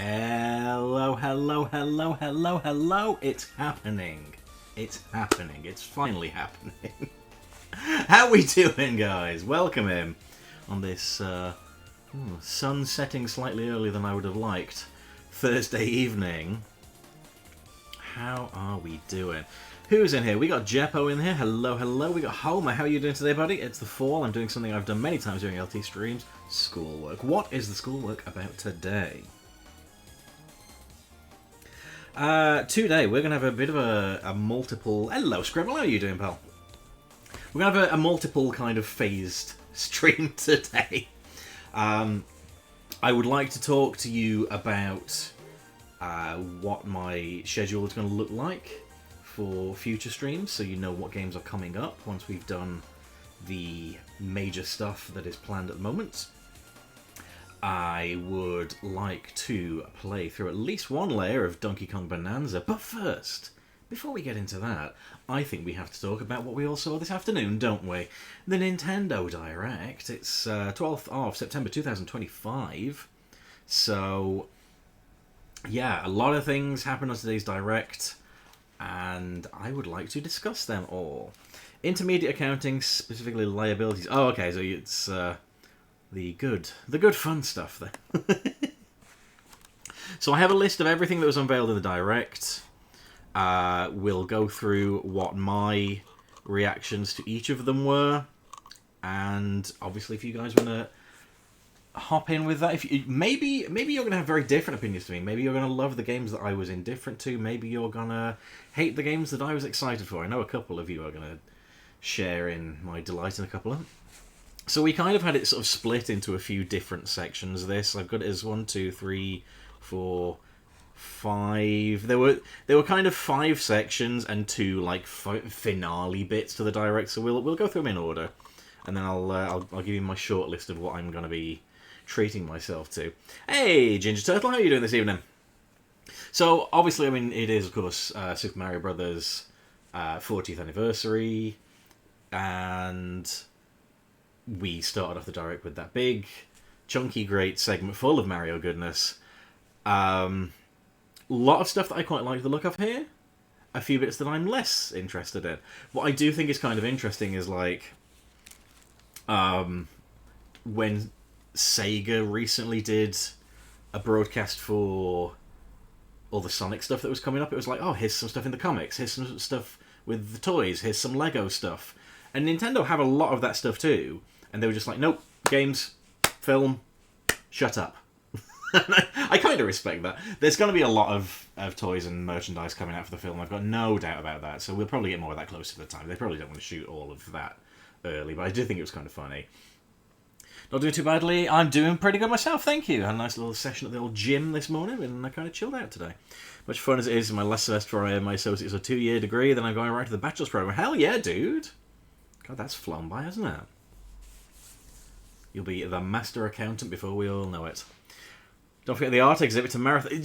Hello, hello, hello, hello, hello. It's happening. It's happening. It's finally happening. How we doing, guys? Welcome in on this sun setting slightly earlier than I would have liked Thursday evening. How are we doing? Who's in here? We got Jeppo in here. Hello, hello. We got Homer. How are you doing today, buddy? It's the fall. I'm doing something I've done many times during LT streams. Schoolwork. What is the schoolwork about today? Today we're going to have a bit of a multiple... Hello, Scribble. How are you doing, pal? We're going to have a multiple kind of phased stream today. I would like to talk to you about what my schedule is going to look like for future streams, so you know what games are coming up once we've done the major stuff that is planned at the moment. I would like to play through at least one layer of Donkey Kong Bonanza, but first, before we get into that, I think we have to talk about what we all saw this afternoon, don't we? The Nintendo Direct. It's 12th of September 2025, so yeah, a lot of things happened on today's Direct, and I would like to discuss them all. Intermediate accounting, specifically liabilities. Oh, okay, so it's the good fun stuff there. So I have a list of everything that was unveiled in the Direct. We'll go through what my reactions to each of them were, and obviously if you guys want to hop in with that, if you, maybe you're going to have very different opinions to me. Maybe you're going to love the games that I was indifferent to. Maybe you're going to hate the games that I was excited for. I know a couple of you are going to share in my delight in a couple of them. So we kind of had it sort of split into a few different sections. I've got it as 1, 2, 3, 4, 5. There were kind of 5 sections and 2 like finale bits to the Direct. So we'll go through them in order, and then I'll give you my short list of what I'm going to be treating myself to. Hey, Ginger Turtle, how are you doing this evening? So obviously, I mean, it is of course Super Mario Brothers 40th anniversary, and we started off the Direct with that big, chunky, great segment full of Mario goodness. Lot of stuff that I quite like the look of here. A few bits that I'm less interested in. What I do think is kind of interesting is like when Sega recently did a broadcast for all the Sonic stuff that was coming up. It was like, oh, here's some stuff in the comics. Here's some stuff with the toys. Here's some Lego stuff. And Nintendo have a lot of that stuff too. And they were just like, nope, games, film, shut up. I kind of respect that. There's going to be a lot of toys and merchandise coming out for the film. I've got no doubt about that. So we'll probably get more of that closer to the time. They probably don't want to shoot all of that early, but I do think it was kind of funny. Not doing too badly. I'm doing pretty good myself, thank you. Had a nice little session at the old gym this morning, and I kind of chilled out today. Much fun as it is in my last semester, I have my associate's a 2-year degree, then I'm going right to the bachelor's program. Hell yeah, dude! God, that's flown by, hasn't it? You'll be the master accountant before we all know it. Don't forget the art exhibit to Marathon.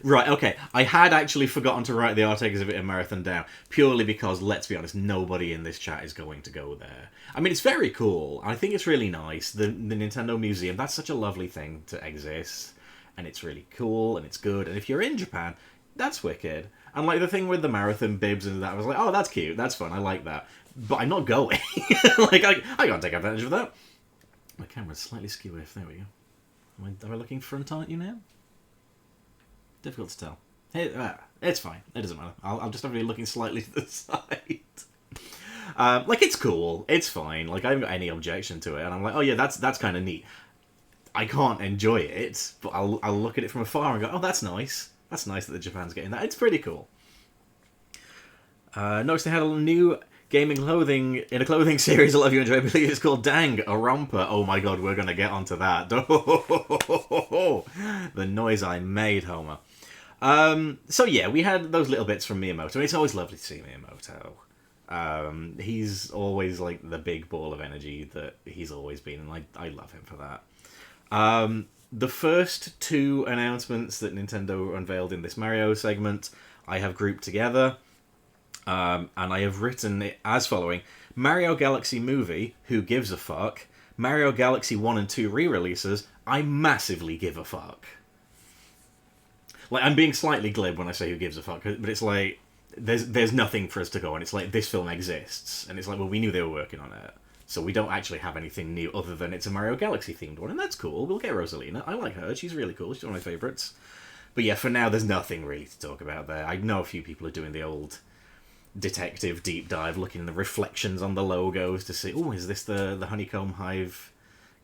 Right, okay. I had actually forgotten to write the art exhibit in Marathon down, purely because, let's be honest, nobody in this chat is going to go there. I mean, it's very cool. I think it's really nice. The Nintendo Museum, that's such a lovely thing to exist. And it's really cool, and it's good. And if you're in Japan, that's wicked. And like the thing with the Marathon bibs and that, I was like, oh, that's cute. That's fun. I like that. But I'm not going. Like, I can't take advantage of that. My camera's slightly skew-if. There we go. Am I looking front on at you now? Difficult to tell. Hey, it's fine. It doesn't matter. I'll just have to be looking slightly to the side. Like, it's cool. It's fine. Like, I haven't got any objection to it. And I'm like, oh yeah, that's kind of neat. I can't enjoy it, but I'll look at it from afar and go, oh, that's nice. That's nice that the Japan's getting that. It's pretty cool. Noticed they had a new gaming clothing in a clothing series I love you enjoy. I believe it's called Dang, a Romper. Oh my god, we're going to get onto that. The noise I made, Homer. So yeah, we had those little bits from Miyamoto. It's always lovely to see Miyamoto. He's always like the big ball of energy that he's always been, and I love him for that. The first 2 announcements that Nintendo unveiled in this Mario segment, I have grouped together. And I have written it as following: Mario Galaxy Movie, who gives a fuck? Mario Galaxy 1 and 2 re-releases, I massively give a fuck. Like, I'm being slightly glib when I say who gives a fuck, but it's like, there's nothing for us to go on. It's like, this film exists, and it's like, well, we knew they were working on it, so we don't actually have anything new other than it's a Mario Galaxy themed one, and that's cool. We'll get Rosalina. I like her. She's really cool. She's one of my favourites. But yeah, for now, there's nothing really to talk about there. I know a few people are doing the old detective deep dive, looking at the reflections on the logos to see, oh, is this the Honeycomb Hive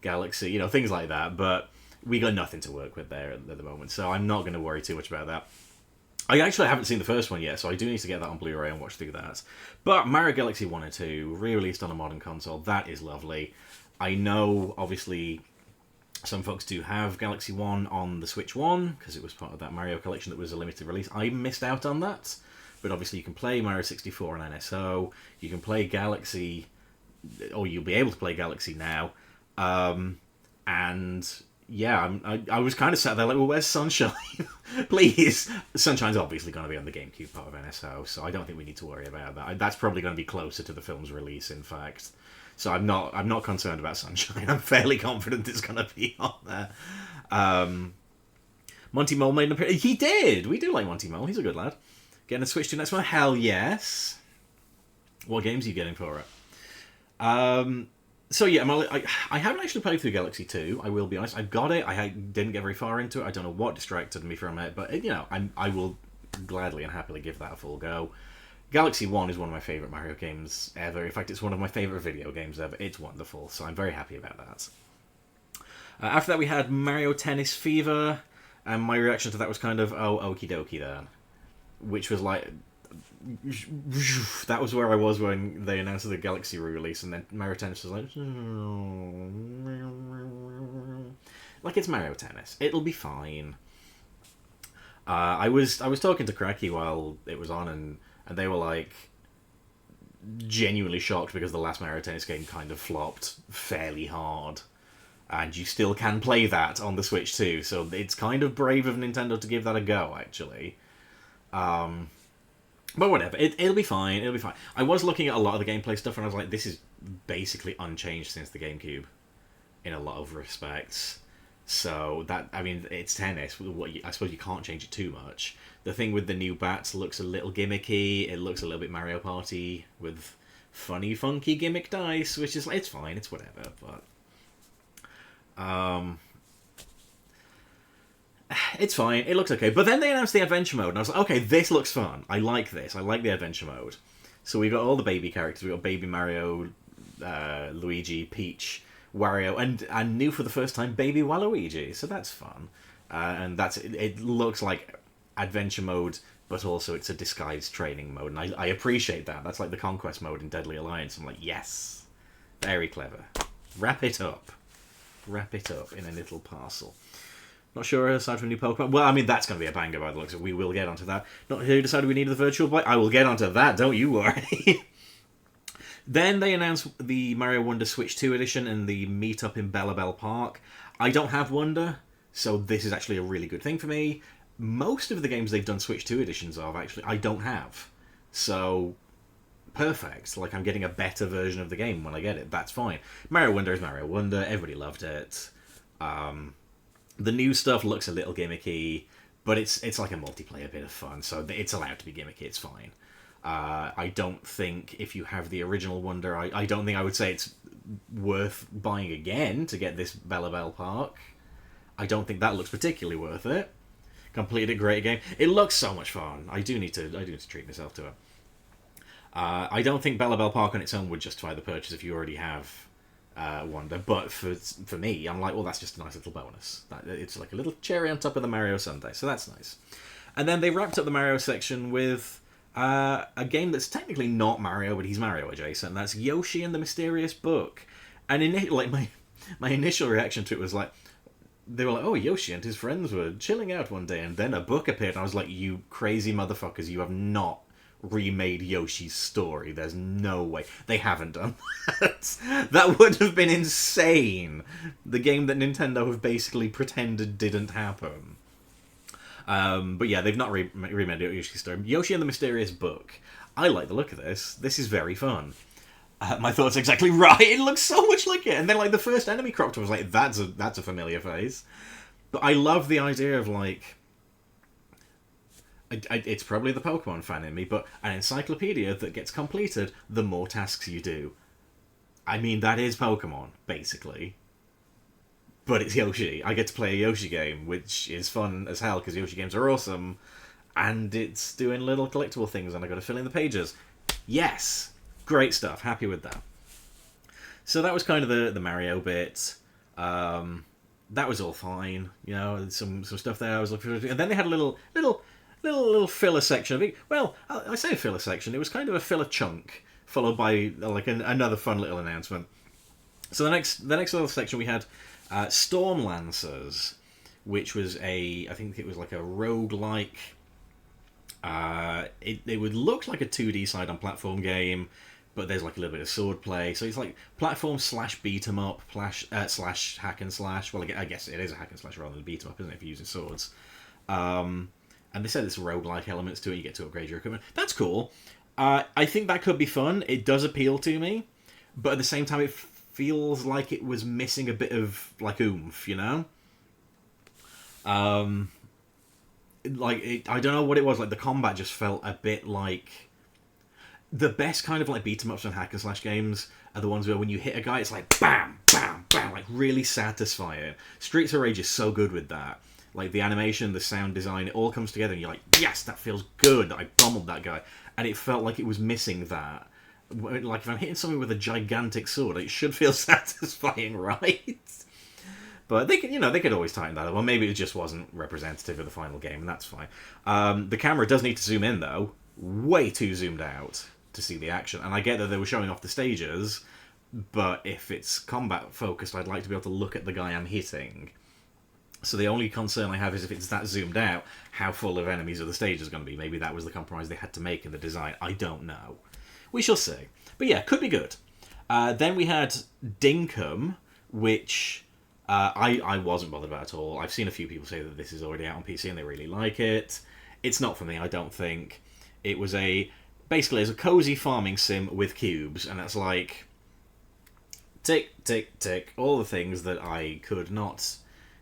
Galaxy? You know, things like that. But we got nothing to work with there at the moment, so I'm not going to worry too much about that. I actually haven't seen the first one yet, so I do need to get that on Blu-ray and watch through that. But Mario Galaxy 1 and 2, re-released on a modern console, that is lovely. I know, obviously, some folks do have Galaxy 1 on the Switch 1, because it was part of that Mario collection that was a limited release. I missed out on that, but obviously you can play Mario 64 on NSO, you can play Galaxy, or you'll be able to play Galaxy now, and yeah, I was kind of sat there like, well, where's Sunshine? Please. Sunshine's obviously going to be on the GameCube part of NSO, so I don't think we need to worry about that. That's probably going to be closer to the film's release, in fact. So I'm not concerned about Sunshine. I'm fairly confident it's going to be on there. Monty Mole made an appearance. He did! We do like Monty Mole. He's a good lad. Getting a Switch to next one? Hell yes. What games are you getting for it? So yeah, I haven't actually played through Galaxy 2, I will be honest. I got it, I didn't get very far into it, I don't know what distracted me from it, but, you know, I will gladly and happily give that a full go. Galaxy 1 is one of my favourite Mario games ever. In fact, it's one of my favourite video games ever. It's wonderful, so I'm very happy about that. After that, we had Mario Tennis Fever, and my reaction to that was kind of, oh, okie dokie then. Which was like... That was where I was when they announced the Galaxy re-release, and then Mario Tennis was like... Like, it's Mario Tennis. It'll be fine. I was talking to Cracky while it was on, and they were like genuinely shocked because the last Mario Tennis game kind of flopped fairly hard, and you still can play that on the Switch too, so it's kind of brave of Nintendo to give that a go, actually. But whatever, it'll be fine, it'll be fine. I was looking at a lot of the gameplay stuff and I was like, this is basically unchanged since the GameCube in a lot of respects. So, that, I mean, it's tennis. I suppose you can't change it too much. The thing with the new bats looks a little gimmicky. It looks a little bit Mario Party with funny, funky gimmick dice, which is, it's fine, it's whatever, but... It's fine, it looks okay. But then they announced the adventure mode, and I was like, okay, this looks fun. I like this. I like the adventure mode. So we've got all the baby characters. We've got Baby Mario, Luigi, Peach, Wario, and new for the first time, Baby Waluigi. So that's fun. And it looks like adventure mode, but also it's a disguised training mode. And I appreciate that. That's like the Conquest mode in Deadly Alliance. I'm like, yes. Very clever. Wrap it up. Wrap it up in a little parcel. Not sure, aside from new Pokemon. Well, I mean, that's going to be a banger by the looks of it. We will get onto that. Not who decided we needed the Virtual Boy. I will get onto that, don't you worry. Then they announced the Mario Wonder Switch 2 edition and the meetup in Bella Bell Park. I don't have Wonder, so this is actually a really good thing for me. Most of the games they've done Switch 2 editions of, actually, I don't have. So, perfect. Like, I'm getting a better version of the game when I get it. That's fine. Mario Wonder is Mario Wonder. Everybody loved it. The new stuff looks a little gimmicky, but it's like a multiplayer bit of fun, so it's allowed to be gimmicky, it's fine. I don't think if you have the original Wonder, I don't think I would say it's worth buying again to get this Bella Bell Park. I don't think that looks particularly worth it. Completed a great game. It looks so much fun. I do need to treat myself to it. I don't think Bella Bell Park on its own would justify the purchase if you already have Wonder, but for me, I'm like, well, that's just a nice little bonus. It's like a little cherry on top of the Mario sundae, so that's nice. And then they wrapped up the Mario section with a game that's technically not Mario, but he's Mario adjacent, and that's Yoshi and the Mysterious Book. And my initial reaction to it was like, they were like, oh, Yoshi and his friends were chilling out one day, and then a book appeared, and I was like, you crazy motherfuckers, you have not remade Yoshi's story. There's no way. They haven't done that. That would have been insane. The game that Nintendo have basically pretended didn't happen. But yeah, they've not remade Yoshi's story. Yoshi and the Mysterious Book. I like the look of this. This is very fun. My thoughts exactly right. It looks so much like it. And then like the first enemy cropped up, I was like, that's a familiar face. But I love the idea of like It's probably the Pokemon fan in me, but an encyclopedia that gets completed the more tasks you do. I mean, that is Pokemon, basically. But it's Yoshi. I get to play a Yoshi game, which is fun as hell, because Yoshi games are awesome. And it's doing little collectible things, and I got to fill in the pages. Yes! Great stuff. Happy with that. So that was kind of the Mario bit. That was all fine. You know, some stuff there I was looking for. And then they had a little filler section of it. Well, I say filler section. It was kind of a filler chunk, followed by like another fun little announcement. So the next little section we had Storm Lancers, which was I think it was like a roguelike. It would look like a 2D side-on platform game, but there's like a little bit of sword play. So it's like platform / beat 'em up / hack and slash. Well, I guess it is a hack and slash rather than beat 'em up, isn't it? If you're using swords. And they said there's roguelike elements to it. You get to upgrade your equipment. That's cool. I think that could be fun. It does appeal to me, but at the same time, it feels like it was missing a bit of like oomph. You know. I don't know what it was. Like the combat just felt a bit like the best kind of like beat 'em ups and hack and slash games are the ones where when you hit a guy, it's like bam, bam, bam, like really satisfying. Streets of Rage is so good with that. Like the animation, the sound design, it all comes together, and you're like, yes, that feels good. I bombled that guy, and it felt like it was missing that. Like if I'm hitting someone with a gigantic sword, it should feel satisfying, right? But they could always tighten that up. Or maybe it just wasn't representative of the final game, and that's fine. The camera does need to zoom in though, way too zoomed out to see the action. And I get that they were showing off the stages, but if it's combat focused, I'd like to be able to look at the guy I'm hitting. So the only concern I have is if it's that zoomed out, how full of enemies are the stages going to be? Maybe that was the compromise they had to make in the design. I don't know. We shall see. But yeah, could be good. Then we had Dinkum, which I wasn't bothered about at all. I've seen a few people say that this is already out on PC and they really like it. It's not for me, I don't think. It was basically a cozy farming sim with cubes, and that's like tick, tick, tick, all the things that I could not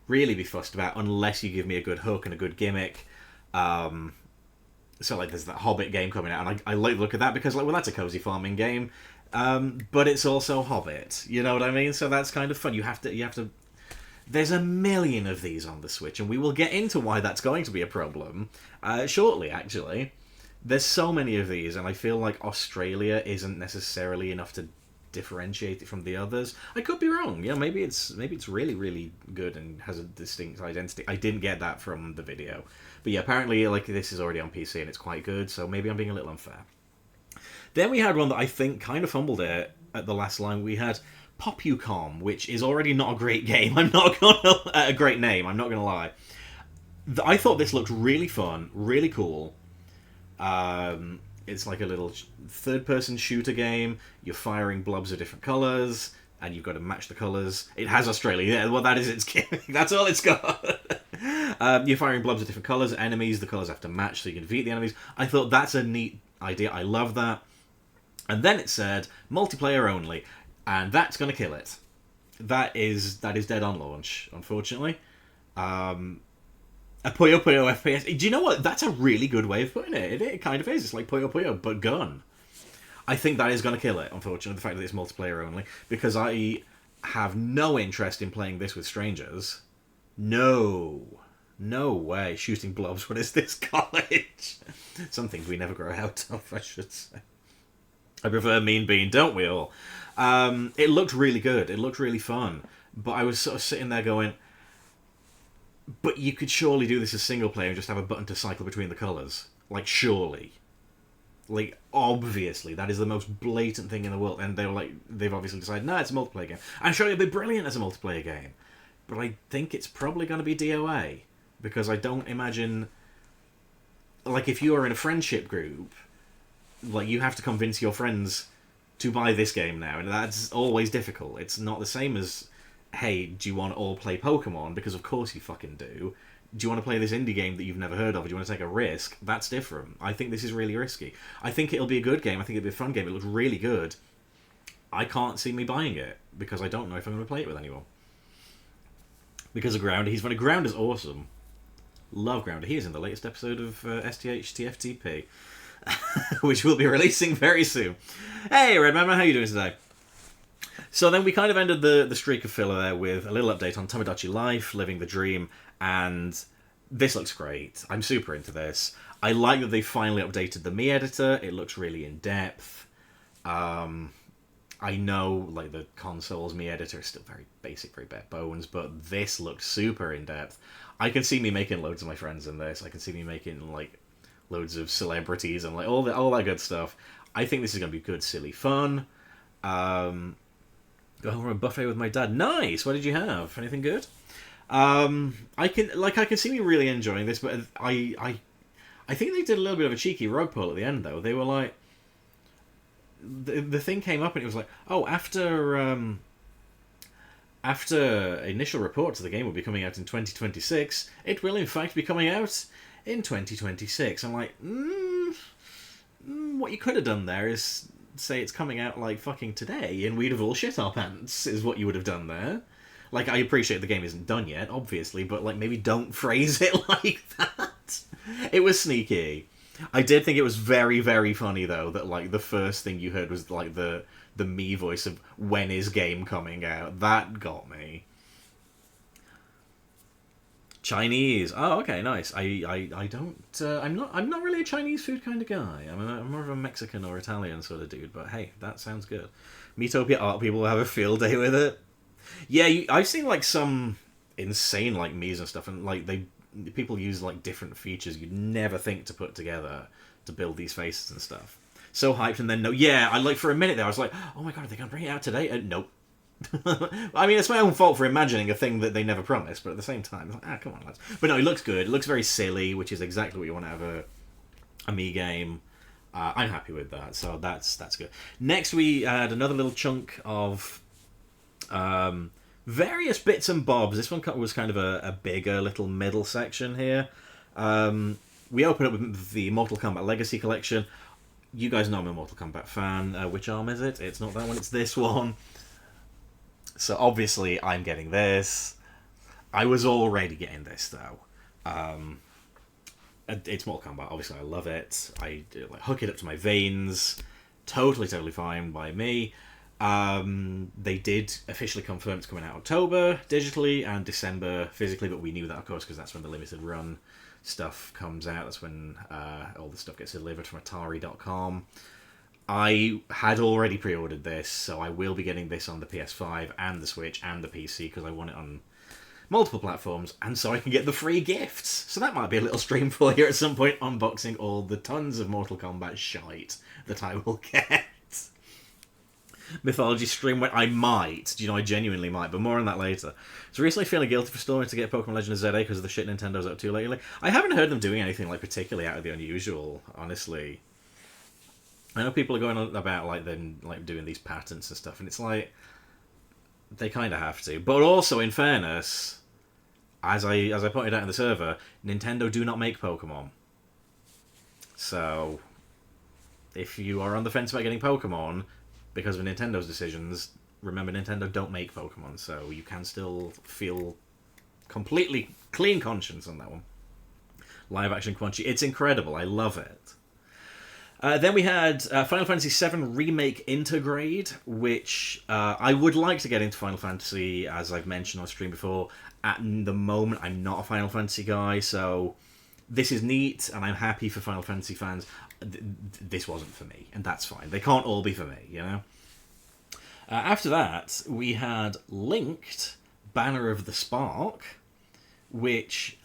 really be fussed about unless you give me a good hook and a good gimmick. So like there's that Hobbit game coming out, and I like the look at that because like, well, that's a cozy farming game, but it's also Hobbit. You know what I mean? So that's kind of fun. You have to. There's a million of these on the Switch, and we will get into why that's going to be a problem shortly. Actually, there's so many of these, and I feel like Australia isn't necessarily enough to differentiate it from the others. I could be wrong. You know, maybe it's really, really good and has a distinct identity. I didn't get that from the video. But yeah, apparently like this is already on PC and it's quite good, so maybe I'm being a little unfair. Then we had one that I think kind of fumbled it at the last line. We had Popucom, which is already not a great game. A great name, I'm not gonna lie. I thought this looked really fun, really cool. It's like a little third-person shooter game. You're firing blobs of different colours, and you've got to match the colours. It has Australia. Yeah, well, that is its gimmick. That's all it's got. You're firing blobs of different colours. Enemies, the colours have to match so you can defeat the enemies. I thought that's a neat idea. I love that. And then it said, multiplayer only. And that's going to kill it. That is dead on launch, unfortunately. A Puyo Puyo FPS. Do you know what? That's a really good way of putting it. It kind of is. It's like Puyo Puyo, but gun. I think that is going to kill it, unfortunately, the fact that it's multiplayer only. Because I have no interest in playing this with strangers. No way. Shooting blobs. What is this, college? Some things we never grow out of, I should say. I prefer Mean Bean, don't we all? It looked really good. It looked really fun. But I was sort of sitting there going, but you could surely do this as single player and just have a button to cycle between the colours. Like, surely. Like, obviously. That is the most blatant thing in the world. And they've obviously decided, no, it's a multiplayer game. I'm sure it'll be brilliant as a multiplayer game. But I think it's probably going to be DOA. Because I don't imagine... Like, if you are in a friendship group, like, you have to convince your friends to buy this game now. And that's always difficult. It's not the same as... Hey, do you want to all play Pokemon? Because of course you fucking do. Do you want to play this indie game that you've never heard of? Or do you want to take a risk? That's different. I think this is really risky. I think it'll be a good game. I think it'll be a fun game. It looks really good. I can't see me buying it because I don't know if I'm going to play it with anyone. Because of Ground. Ground is awesome. Love Grounder. He is in the latest episode of STH which we'll be releasing very soon. Hey, Red Mama, how you doing today? So then we kind of ended the streak of filler there with a little update on Tomodachi Life, Living the Dream, and this looks great. I'm super into this. I like that they finally updated the Mii editor. It looks really in-depth. I know, like, the console's Mii editor is still very basic, very bare bones, but this looks super in-depth. I can see me making loads of my friends in this. I can see me making, like, loads of celebrities and, like, all that good stuff. I think this is going to be good, silly fun. Go home from a buffet with my dad. Nice! What did you have? Anything good? I can see me really enjoying this, but I think they did a little bit of a cheeky rug pull at the end, though. They were like... The thing came up and it was like, oh, after initial reports of the game will be coming out in 2026, it will in fact be coming out in 2026. I'm like, what you could have done there is say it's coming out like fucking today and we'd have all shit our pants, is what you would have done there. Like, I appreciate the game isn't done yet, obviously, but like maybe don't phrase it like that. It was sneaky. I did think it was very, very funny, though, that, like, the first thing you heard was, like, the Mii voice of, when is game coming out? That got me. Chinese. Oh, okay, nice. I don't, I'm not really a Chinese food kind of guy. I'm more of a Mexican or Italian sort of dude, but hey, that sounds good. Miitopia art people will have a field day with it. Yeah, I've seen, like, some insane, like, Miis and stuff, and, like, people use like different features you'd never think to put together to build these faces and stuff. So hyped, and then no, yeah, I like for a minute there I was like, oh my god, are they gonna bring it out today? Nope. I mean, it's my own fault for imagining a thing that they never promised, but at the same time, like, come on, lads. But no, it looks good. It looks very silly, which is exactly what you want to have a Mii game. I'm happy with that, so that's good. Next, we had another little chunk of various bits and bobs. This one was kind of a bigger little middle section here. We open up with the Mortal Kombat Legacy Collection. You guys know I'm a Mortal Kombat fan. Which arm is it? It's not that one, it's this one. So obviously I'm getting this. I was already getting this, though. It's Mortal Kombat. Obviously I love it. I like hook it up to my veins. Totally fine by me. They did officially confirm it's coming out October digitally and December physically, but we knew that, of course, because that's when the limited run stuff comes out. That's when all the stuff gets delivered from Atari.com. I had already pre-ordered this, so I will be getting this on the PS5 and the Switch and the PC because I want it on multiple platforms, and so I can get the free gifts. So that might be a little stream for you at some point, unboxing all the tons of Mortal Kombat shite that I will get. Mythology stream when I might. Do you know, I genuinely might, but more on that later. So recently feeling guilty for stalling to get Pokemon Legend of ZA because of the shit Nintendo's up to lately. I haven't heard them doing anything like particularly out of the unusual, honestly. I know people are going on about like them like doing these patents and stuff, and it's like they kind of have to. But also, in fairness, as I pointed out in the server, Nintendo do not make Pokemon. So if you are on the fence about getting Pokemon because of Nintendo's decisions, remember Nintendo don't make Pokemon, so you can still feel completely clean conscience on that one. Live action Quan Chi, it's incredible, I love it. Then we had Final Fantasy VII Remake Intergrade, which I would like to get into Final Fantasy, as I've mentioned on stream before. At the moment, I'm not a Final Fantasy guy, so this is neat, and I'm happy for Final Fantasy fans. This wasn't for me, and that's fine. They can't all be for me, you know? After that, we had Linked, Banner of the Spark, which,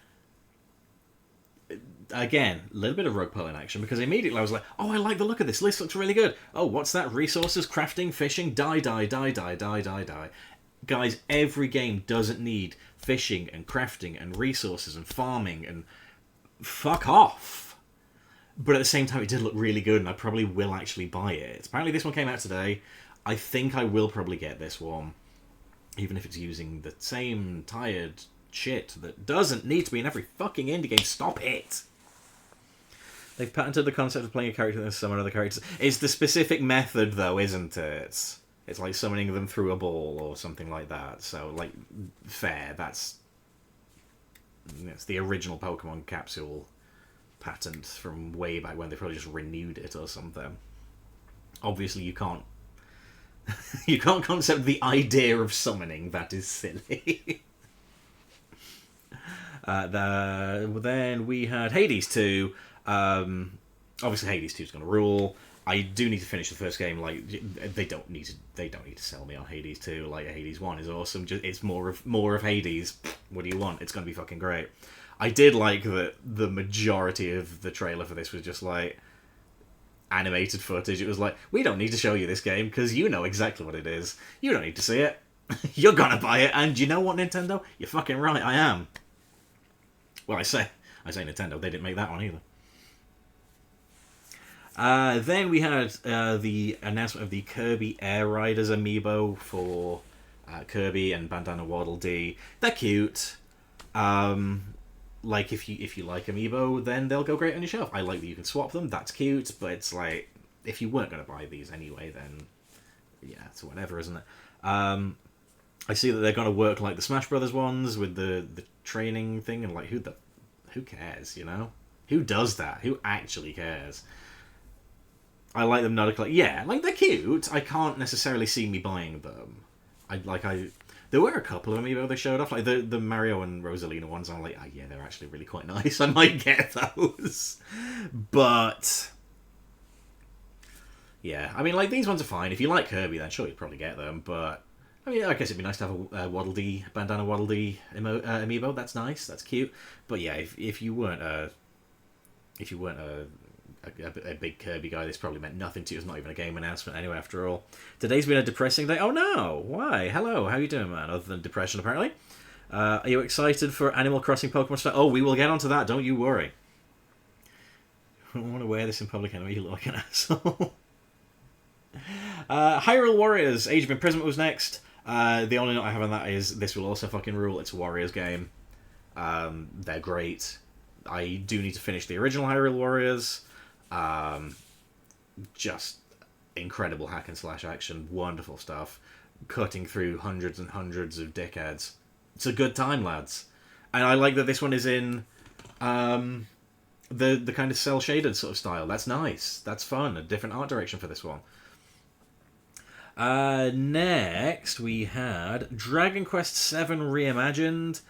again, a little bit of rug pulling action, because immediately I was like, oh, I like the look of this. This looks really good. Oh, what's that? Resources, crafting, fishing, die. Guys, every game doesn't need fishing and crafting and resources and farming and fuck off. But at the same time, it did look really good, and I probably will actually buy it. Apparently this one came out today. I think I will probably get this one, even if it's using the same tired shit that doesn't need to be in every fucking indie game. Stop it! They've patented the concept of playing a character and summon other characters. It's the specific method, though, isn't it? It's like summoning them through a ball or something like that. So, like, fair. That's It's the original Pokemon capsule patent from way back when. They probably just renewed it or something. Obviously, you can't you can't concept the idea of summoning. That is silly. Then we had Hades 2. Obviously, Hades 2 is going to rule. I do need to finish the first game. Like, they don't need to sell me on Hades 2. Like, Hades 1 is awesome. It's more of Hades. What do you want? It's going to be fucking great. I did like that the majority of the trailer for this was just like animated footage. It was like, we don't need to show you this game because you know exactly what it is. You don't need to see it. You're gonna buy it, and you know what, Nintendo? You're fucking right. I am. Well, I say Nintendo. They didn't make that one either. Then we had the announcement of the Kirby Air Riders amiibo for Kirby and Bandana Waddle Dee. They're cute. Like, if you like amiibo, then they'll go great on your shelf. I like that you can swap them. That's cute, but it's like, if you weren't going to buy these anyway, then yeah, it's whatever, isn't it? I see that they're going to work like the Smash Brothers ones with the training thing, and like, who cares, you know? Who does that? Who actually cares? I like them not like, yeah, like, they're cute. I can't necessarily see me buying them. There were a couple of amiibo they showed off, like the Mario and Rosalina ones. I'm like, oh, yeah, they're actually really quite nice. I might get those. But yeah, I mean, like, these ones are fine. If you like Kirby, then sure, you'd probably get them. But I mean, I guess it'd be nice to have a Waddle Dee, Bandana Waddle Dee amiibo. That's nice. That's cute. But yeah, if you weren't a big Kirby guy, this probably meant nothing to you. It's not even a game announcement anyway, after all. Today's been a depressing day. Oh no! Why? Hello, how you doing, man? Other than depression, apparently. Are you excited for Animal Crossing Pokemon Style? Oh, we will get onto that, don't you worry. I don't want to wear this in public anyway, you look like an asshole. Hyrule Warriors, Age of Imprisonment was next. The only note I have on that is this will also fucking rule. It's a Warriors game. They're great. I do need to finish the original Hyrule Warriors. Just incredible hack and slash action, wonderful stuff, cutting through hundreds and hundreds of dickheads. It's a good time, lads, and I like that this one is in the kind of cell shaded sort of style. That's nice. That's fun. A different art direction for this one. Next we had Dragon Quest VII Reimagined.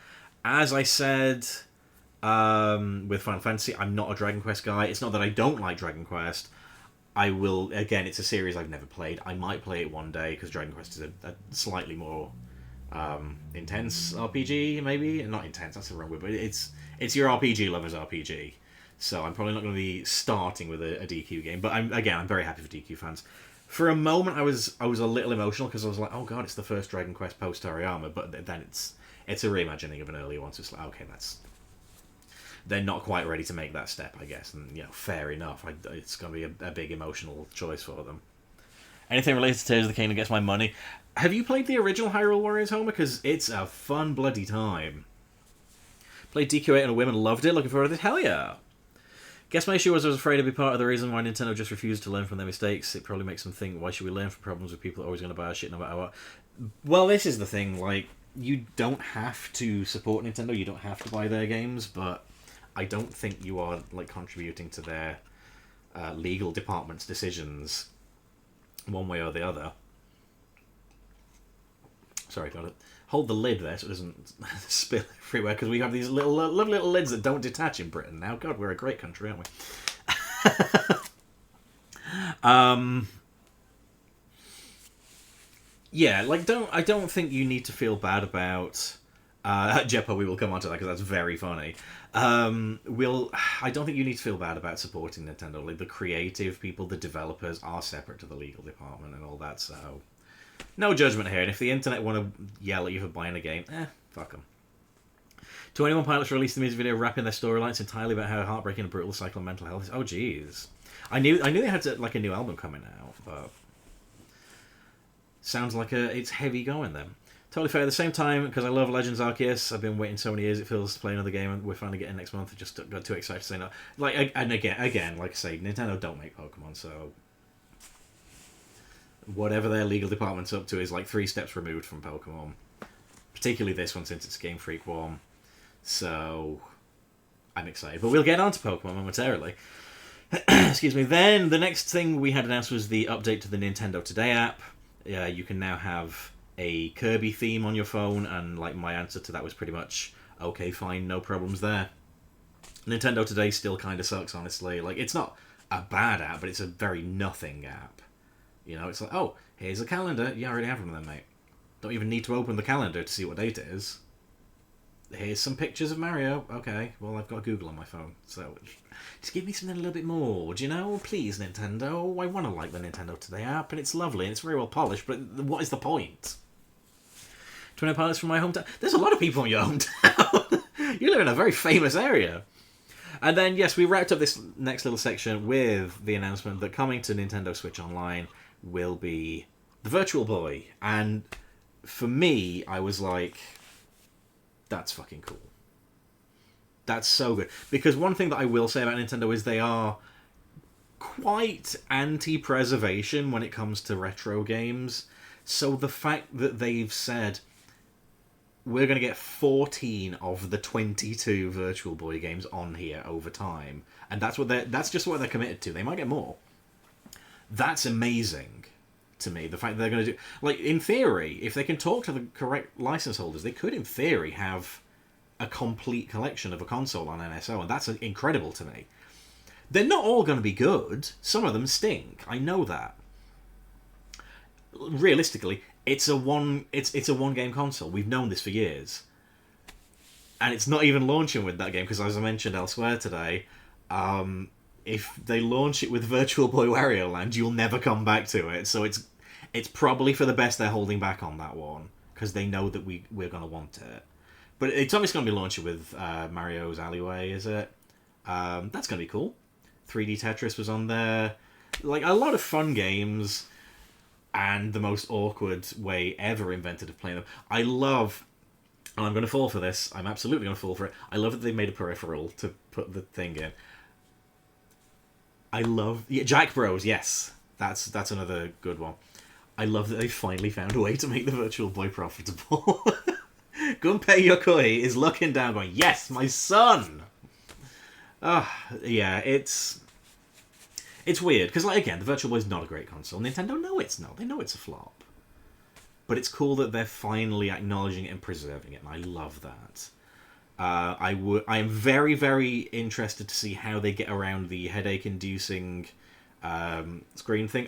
As I said, with Final Fantasy, I'm not a Dragon Quest guy. It's not that I don't like Dragon Quest. I will, again, it's a series I've never played. I might play it one day, because Dragon Quest is a slightly more intense RPG, maybe? Not intense, that's the wrong word, but it's your RPG lover's RPG. So I'm probably not going to be starting with a DQ game, but I'm very happy for DQ fans. For a moment, I was a little emotional, because I was like, oh god, it's the first Dragon Quest post-Toriyama, but then it's a reimagining of an earlier one, so it's like, okay, they're not quite ready to make that step, I guess, and, you know, fair enough. It's going to be a big emotional choice for them. Anything related to Tears of the Kingdom gets my money. Have you played the original Hyrule Warriors, Homer? Because it's a fun bloody time. Played DQ8 and a women loved it. Looking forward to this. Hell yeah! Guess my issue was I was afraid to be part of the reason why Nintendo just refused to learn from their mistakes. It probably makes them think, why should we learn from problems with people that are always going to buy our shit no matter what? Well, this is the thing, like, you don't have to support Nintendo, you don't have to buy their games, but I don't think you are, like, contributing to their legal department's decisions one way or the other. Sorry, got to hold the lid there so it doesn't spill everywhere, because we have these lovely little lids that don't detach in Britain now. God, we're a great country, aren't we? Yeah, like, I don't think you need to feel bad about... Jeppo, we will come on to that because that's very funny. I don't think you need to feel bad about supporting Nintendo. Like, the creative people, the developers are separate to the legal department and all that, so no judgment here. And if the internet want to yell at you for buying a game, fuck them. 21 Pilots released a music video wrapping their storylines entirely about how heartbreaking and brutal the cycle of mental health is. Oh, jeez. I knew they had a new album coming out, but sounds like it's heavy going then. Totally fair. At the same time, because I love Legends Arceus, I've been waiting so many years. It feels to play another game, and we're finally getting next month. I just got too excited to say no. Like, and again, like I say, Nintendo don't make Pokemon, so whatever their legal department's up to is like 3 steps removed from Pokemon. Particularly this one, since it's Game Freak one. So I'm excited. But we'll get on to Pokemon momentarily. Excuse me. Then the next thing we had announced was the update to the Nintendo Today app. You can now have a Kirby theme on your phone, and like my answer to that was pretty much okay, fine, no problems there. Nintendo Today still kind of sucks, honestly. Like, it's not a bad app, but it's a very nothing app. You know, it's like, oh, here's a calendar. You already have one then, mate. Don't even need to open the calendar to see what date it is. Here's some pictures of Mario. Okay, well, I've got Google on my phone, so just give me something a little bit more. Do you know? Please, Nintendo. I want to like the Nintendo Today app, and it's lovely, and it's very well polished, but what is the point? Twin Pilots from my hometown. There's a lot of people in your hometown. You live in a very famous area. And then, yes, we wrapped up this next little section with the announcement that coming to Nintendo Switch Online will be the Virtual Boy. And for me, I was like, that's fucking cool. That's so good. Because one thing that I will say about Nintendo is they are quite anti-preservation when it comes to retro games. So the fact that they've said, we're going to get 14 of the 22 Virtual Boy games on here over time, and that's just what they're committed to. They might get more. That's amazing to me. The fact that they're going to do, like, in theory, if they can talk to the correct license holders, they could, in theory, have a complete collection of a console on NSO, and that's incredible to me. They're not all going to be good. Some of them stink. I know that. Realistically, it's a one game console. We've known this for years, and it's not even launching with that game because, as I mentioned elsewhere today, if they launch it with Virtual Boy Wario Land, you'll never come back to it. So it's probably for the best they're holding back on that one because they know that we're gonna want it. But it's obviously gonna be launching with Mario's Alleyway, is it? That's gonna be cool. 3D Tetris was on there, like a lot of fun games. And the most awkward way ever invented of playing them. I love, and I'm going to fall for this, I'm absolutely going to fall for it, I love that they made a peripheral to put the thing in. I love, Jack Bros, yes, that's another good one. I love that they finally found a way to make the Virtual Boy profitable. Gunpei Yokoi is looking down going, yes, my son! Yeah, It's weird, because, like, again, the Virtual Boy is not a great console. Nintendo know it's not. They know it's a flop. But it's cool that they're finally acknowledging it and preserving it, and I love that. I am very, very interested to see how they get around the headache-inducing screen thing.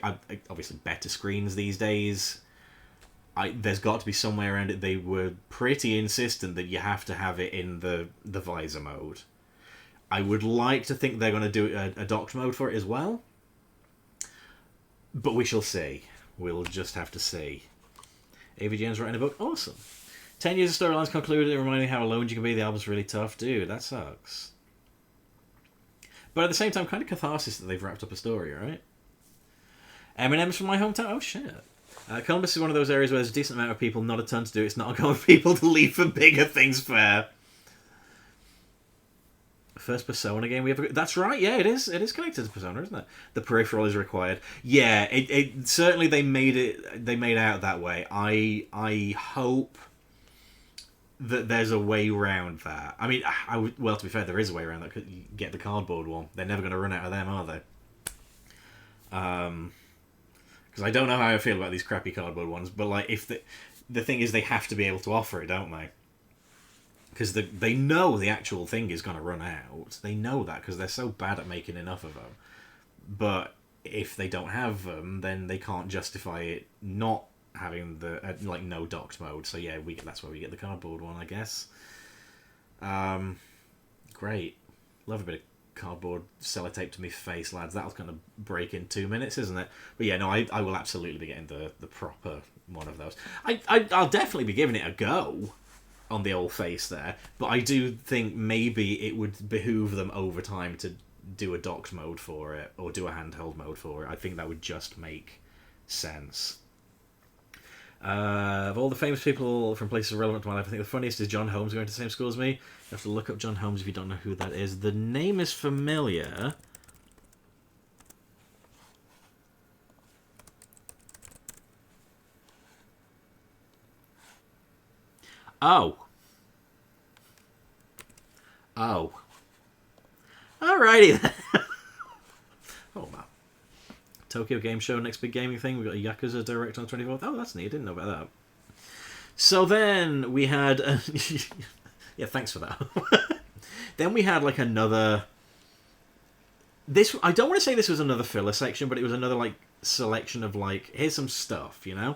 Obviously, better screens these days. There's got to be some way around it. They were pretty insistent that you have to have it in the visor mode. I would like to think they're going to do a docked mode for it as well. But we shall see. We'll just have to see. AVGN's writing a book. Awesome. 10 years of storylines concluded, reminding how alone you can be. The album's really tough. Dude, that sucks. But at the same time, kind of catharsis that they've wrapped up a story, right? M&M's from my hometown. Oh, shit. Columbus is one of those areas where there's a decent amount of people, not a ton to do. It's not uncommon for people to leave for bigger things fair. First Persona game we ever... That's right, yeah, it is. It is connected to Persona, isn't it? The peripheral is required. Yeah, it certainly they made out that way. I hope that there's a way around that. I mean, well, to be fair, there is a way around that. You get the cardboard one. They're never going to run out of them, are they? Because I don't know how I feel about these crappy cardboard ones, but like, if the thing is, they have to be able to offer it, don't they? Because they know the actual thing is going to run out. They know that because they're so bad at making enough of them. But if they don't have them, then they can't justify it not having the no docked mode. So yeah, that's where we get the cardboard one, I guess. Great, love a bit of cardboard sellotape to me face, lads. That'll kind of break in 2 minutes, isn't it? But yeah, no, I will absolutely be getting the proper one of those. I'll definitely be giving it a go on the old face there, but I do think maybe it would behoove them over time to do a docked mode for it or do a handheld mode for it. I think that would just make sense. Of all the famous people from places relevant to my life, I think the funniest is John Holmes going to the same school as me. You have to look up John Holmes if you don't know who that is. The name is familiar. Oh. Oh. Alrighty then. Oh, man. Tokyo Game Show, next big gaming thing. We've got a Yakuza Direct on the 24th. Oh, that's neat. I didn't know about that. So then we had... yeah, thanks for that. Then we had, like, another... I don't want to say this was another filler section, but it was another, like, selection of, like, here's some stuff, you know?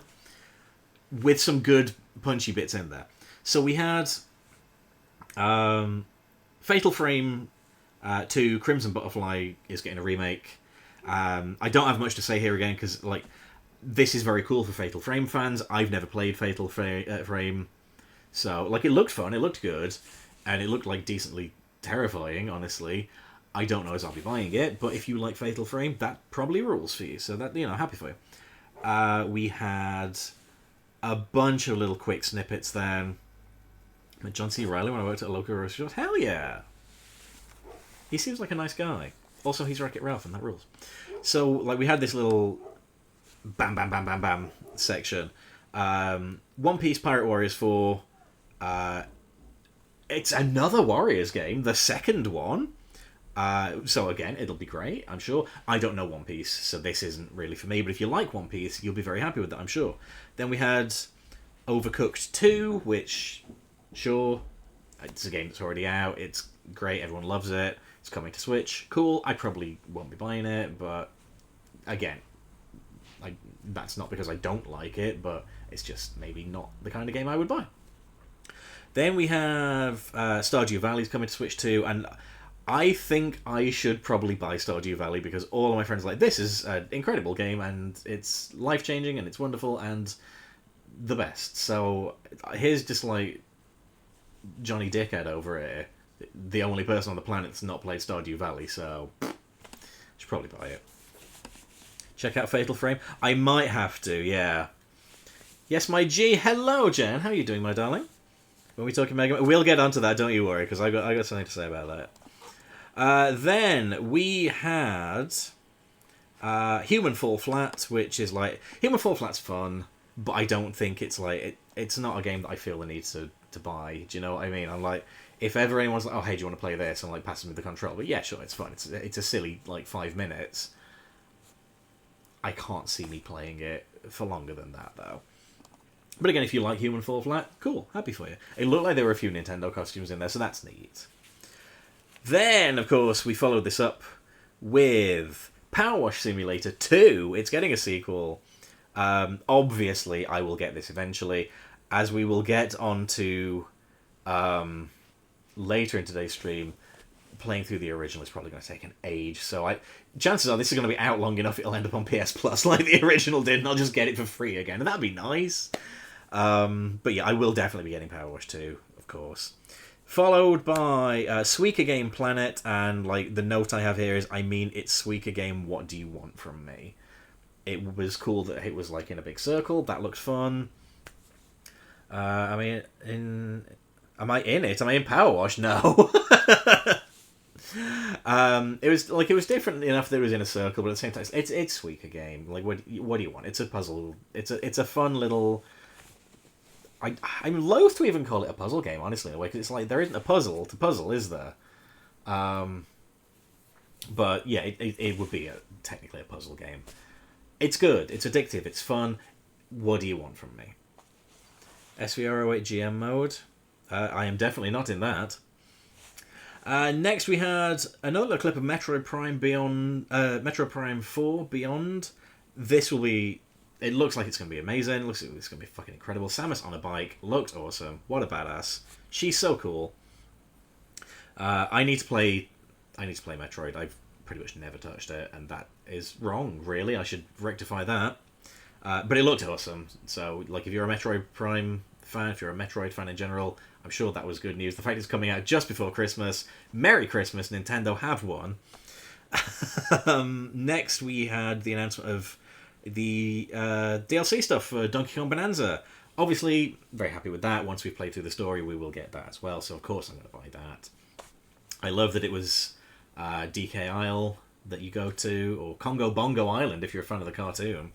With some good punchy bits in there. So we had Fatal Frame 2 Crimson Butterfly is getting a remake. I don't have much to say here again because, like, this is very cool for Fatal Frame fans. I've never played Fatal Frame, so, like, it looked fun, it looked good, and it looked, like, decently terrifying, honestly. I don't know as I'll be buying it, but if you like Fatal Frame, that probably rules for you, so that, you know, happy for you. We had a bunch of little quick snippets then. Met John C. Reilly when I worked at a local grocery store. Hell yeah! He seems like a nice guy. Also, he's Wreck-It Ralph, and that rules. So, like, we had this little bam, bam, bam, bam, bam section. One Piece Pirate Warriors 4. It's another Warriors game, the second one. So again, it'll be great, I'm sure. I don't know One Piece, so this isn't really for me, but if you like One Piece, you'll be very happy with that, I'm sure. Then we had Overcooked 2, which, sure, it's a game that's already out, it's great, everyone loves it, it's coming to Switch, cool, I probably won't be buying it, but again, that's not because I don't like it, but it's just maybe not the kind of game I would buy. Then we have Stardew Valley's coming to Switch 2, and I think I should probably buy Stardew Valley because all of my friends are like, this is an incredible game and it's life-changing and it's wonderful and the best. So here's just like Johnny Dickhead over here, the only person on the planet that's not played Stardew Valley, so should probably buy it. Check out Fatal Frame. I might have to, yeah. Yes, my G. Hello, Jen. How are you doing, my darling? When we talking Mega Man, we'll get onto that. Don't you worry, because I got something to say about that. Then we had Human Fall Flat, which is like Human Fall Flat's fun, but I don't think it's like it's not a game that I feel the need to buy. Do you know what I mean? I'm like, if ever anyone's like, oh hey, do you want to play this? I'm like, passing me the control. But yeah, sure, it's fun. It's a silly like 5 minutes. I can't see me playing it for longer than that though. But again, if you like Human Fall Flat, cool, happy for you. It looked like there were a few Nintendo costumes in there, so that's neat. Then, of course, we followed this up with Power Wash Simulator 2. It's getting a sequel. Obviously, I will get this eventually, as we will get onto later in today's stream. Playing through the original is probably going to take an age, so chances are this is going to be out long enough it'll end up on PS Plus like the original did, and I'll just get it for free again, and that'd be nice. But yeah, I will definitely be getting Power Wash 2, of course. Followed by Suika Game Planet, and like the note I have here is, I mean, it's Suika Game, what do you want from me? It was cool that it was like in a big circle, that looked fun. I mean, am I in it? Am I in Power Wash? No. It was different enough that it was in a circle, but at the same time, it's Suika Game. Like, what do you want? It's a puzzle. It's a fun little. I'm loath to even call it a puzzle game, honestly, in a way, because it's like there isn't a puzzle to puzzle, is there? But yeah, it would be technically a puzzle game. It's good. It's addictive. It's fun. What do you want from me? SVR08 GM mode. I am definitely not in that. Next we had another clip of Metroid Prime Beyond, Metroid Prime 4 Beyond. This will be. It looks like it's going to be amazing. It looks like it's going to be fucking incredible. Samus on a bike looks awesome. What a badass. She's so cool. I need to play Metroid. I've pretty much never touched it, and that is wrong. Really, I should rectify that. But it looked awesome. So, like, if you're a Metroid Prime fan, if you're a Metroid fan in general, I'm sure that was good news. The fact it's coming out just before Christmas. Merry Christmas, Nintendo have won. Next, we had the announcement of the DLC stuff for Donkey Kong Bonanza. Obviously, very happy with that. Once we've played through the story, we will get that as well. So, of course, I'm going to buy that. I love that it was DK Isle that you go to, or Congo Bongo Island if you're a fan of the cartoon.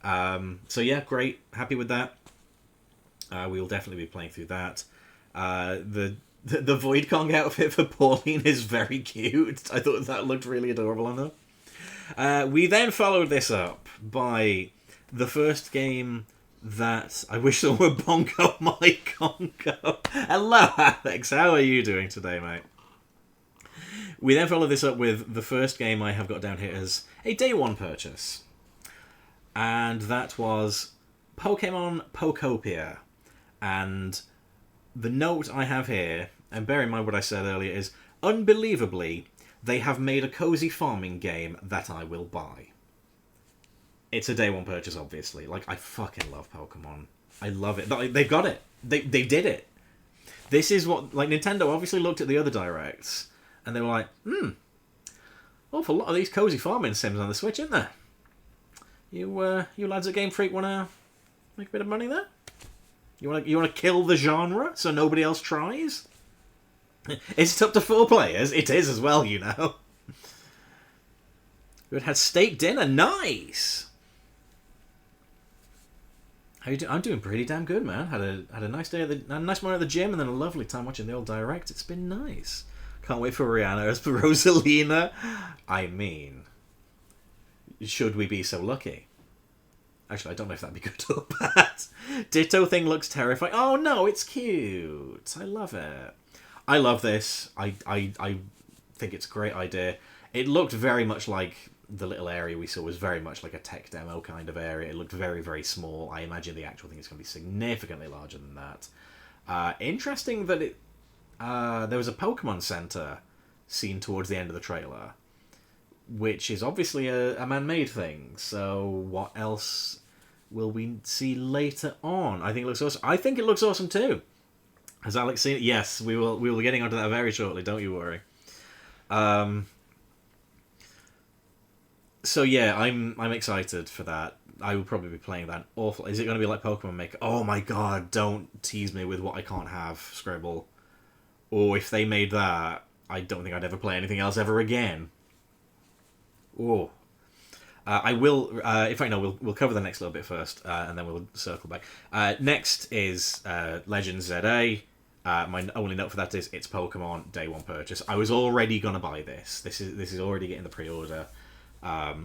So, yeah, great. Happy with that. We will definitely be playing through that. The The Void Kong outfit for Pauline is very cute. I thought that looked really adorable on her. We then followed this up by the first game that I wish there were Bongo My Congo. Hello, Alex. How are you doing today, mate? We then followed this up with the first game I have got down here as a day one purchase. And that was Pokemon Pokopia. And the note I have here, and bear in mind what I said earlier, is unbelievably, they have made a cozy farming game that I will buy. It's a day one purchase, obviously. Like, I fucking love Pokemon. I love it. They've got it. They did it. This is what... Like, Nintendo obviously looked at the other directs, and they were like, awful lot of these cozy farming sims on the Switch, isn't there? You lads at Game Freak want to make a bit of money there? You want to kill the genre so nobody else tries? Is it up to 4 players? It is as well, you know. We had steak dinner. Nice. How you doing? I'm doing pretty damn good, man. Had a nice day had a nice morning at the gym, and then a lovely time watching the old direct. It's been nice. Can't wait for Rihanna as for Rosalina. I mean, should we be so lucky? Actually, I don't know if that'd be good or bad. Ditto thing looks terrifying. Oh no, it's cute. I love it. I love this. I think it's a great idea. It looked very much like the little area we saw was very much like a tech demo kind of area. It looked very, very small. I imagine the actual thing is going to be significantly larger than that. Interesting that there was a Pokemon Center seen towards the end of the trailer, which is obviously a man-made thing. So what else will we see later on? I think it looks awesome. I think it looks awesome too. Has Alex seen it? Yes, we will be getting onto that very shortly. Don't you worry. So yeah, I'm excited for that. I will probably be playing that. Awful. Is it going to be like Pokemon Maker? Oh my god! Don't tease me with what I can't have, Scribble. Or if they made that, I don't think I'd ever play anything else ever again. Oh. I will. In fact, no. We'll cover the next little bit first, and then we'll circle back. Next is Legends ZA. My only note for that is it's Pokemon day one purchase. I was already gonna buy this. This is already getting the pre-order.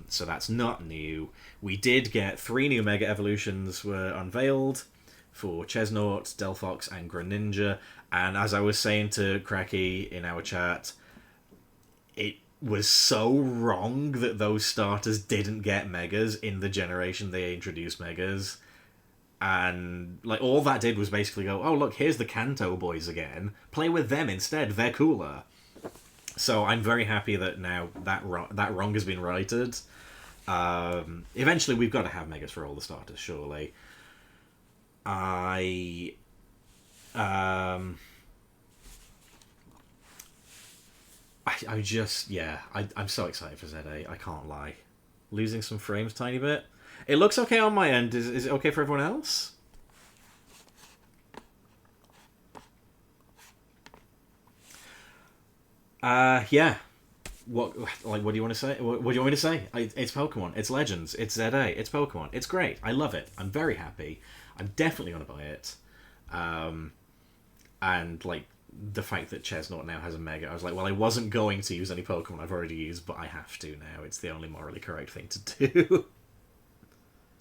So that's not new. We did get 3 new Mega Evolutions were unveiled for Chesnaught, Delphox, and Greninja. And as I was saying to Cracky in our chat, it was so wrong that those starters didn't get Megas in the generation they introduced Megas. And like all that did was basically go, oh look, here's the Kanto boys again. Play with them instead. They're cooler. So I'm very happy that now that wrong has been righted. Eventually, we've got to have Megas for all the starters, surely. I'm so excited for ZA. I can't lie. Losing some frames tiny bit. It looks okay on my end. Is it okay for everyone else? Yeah. What do you want to say? What do you want me to say? It's Pokemon. It's Legends. It's ZA. It's Pokemon. It's great. I love it. I'm very happy. I'm definitely going to buy it. And like the fact that Chesnaught now has a Mega, I was like, well, I wasn't going to use any Pokemon I've already used, but I have to now. It's the only morally correct thing to do.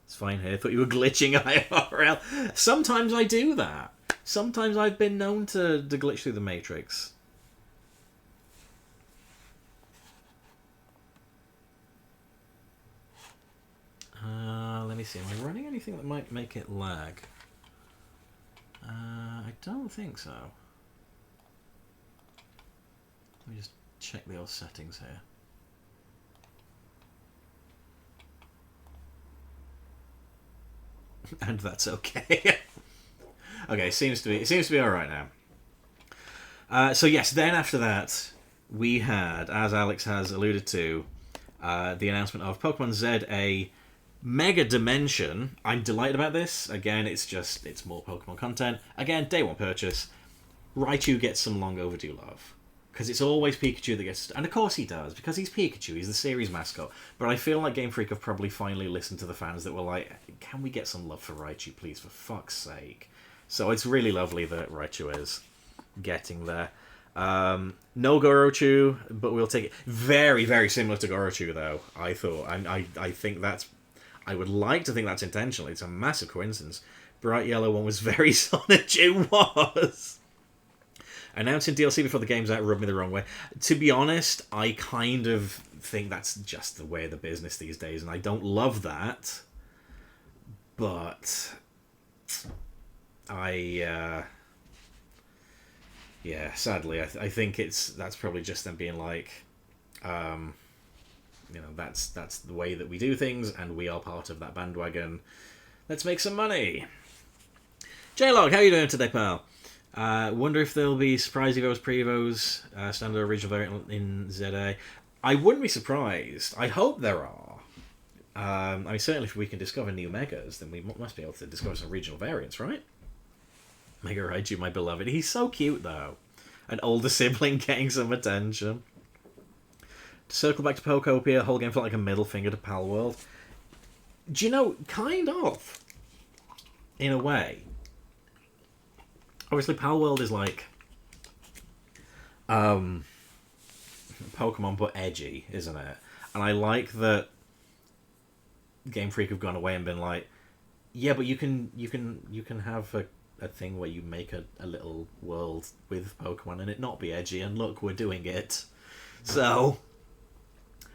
It's fine here. I thought you were glitching IRL. Sometimes I do that. Sometimes I've been known to glitch through the Matrix. Let me see. Am I running anything that might make it lag? I don't think so. Let me just check the old settings here. And that's okay. Okay, seems to be all right now. So yes, then after that, we had, as Alex has alluded to, the announcement of Pokemon ZA Mega Dimension. I'm delighted about this. Again, it's more Pokemon content. Again, day one purchase. Raichu gets some long overdue love. Because it's always Pikachu that gets... And of course he does, because he's Pikachu, he's the series mascot. But I feel like Game Freak have probably finally listened to the fans that were like, can we get some love for Raichu, please, for fuck's sake? So it's really lovely that Raichu is getting there. No Gorochu, but we'll take it. Very, very similar to Gorochu, though, I thought. I think that's... I would like to think that's intentional. It's a massive coincidence. Bright Yellow one was very Sonic. It was! Announcing DLC before the game's out rubbed me the wrong way. To be honest, I kind of think that's just the way of the business these days, and I don't love that. But... yeah, sadly, I think that's probably just them being like, that's the way that we do things, and we are part of that bandwagon. Let's make some money. J-Log, how are you doing today, pal? Wonder if there'll be surprise Evos, pre-Evos, standard original variant in ZA. I wouldn't be surprised. I hope there are. I mean, certainly if we can discover new Megas, then we must be able to discover some regional variants, right? Mega Raiju, my beloved. He's so cute, though. An older sibling getting some attention. To circle back to Pokopia, whole game felt like a middle finger to Palworld. Do you know, kind of. In a way. Obviously, Palworld is like... Pokemon, but edgy, isn't it? And I like that Game Freak have gone away and been like, yeah, but you can have a thing where you make a little world with Pokemon and it not be edgy, and look, we're doing it. So,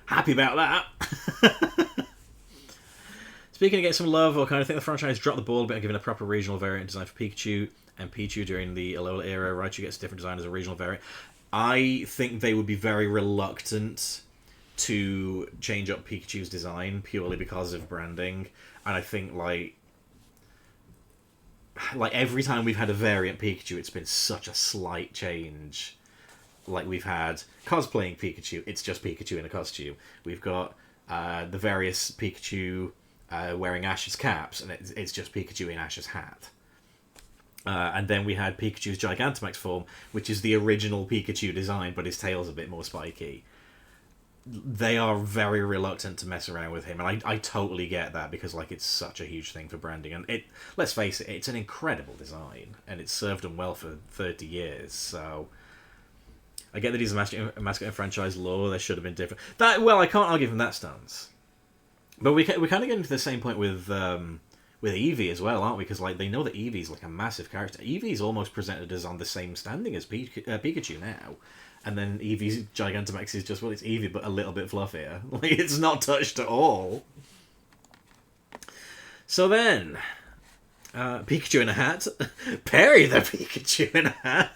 happy about that. Speaking of getting some love, I kind of think the franchise dropped the ball a bit on giving a proper regional variant design for Pikachu and Pichu during the Alola era. Raichu gets a different design as a regional variant. I think they would be very reluctant to change up Pikachu's design purely because of branding, and I think like every time we've had a variant Pikachu, it's been such a slight change. Like we've had cosplaying Pikachu, it's just Pikachu in a costume. We've got the various Pikachu wearing Ash's caps, and it's just Pikachu in Ash's hat. And then we had Pikachu's Gigantamax form, which is the original Pikachu design, but his tail's a bit more spiky. They are very reluctant to mess around with him, and I totally get that, because like it's such a huge thing for branding, and let's face it, it's an incredible design, and it's served them well for 30 years, so I get that he's a mascot in franchise lore. There should have been different. I can't argue from that stance, but we kind of get into the same point with Eevee as well, aren't we? Because like they know that Eevee's like a massive character. Eevee's almost presented as on the same standing as Pikachu now. And then Eevee's Gigantamax is just, well, it's Eevee, but a little bit fluffier. Like, it's not touched at all. So then, Pikachu in a hat. Perry the Pikachu in a hat.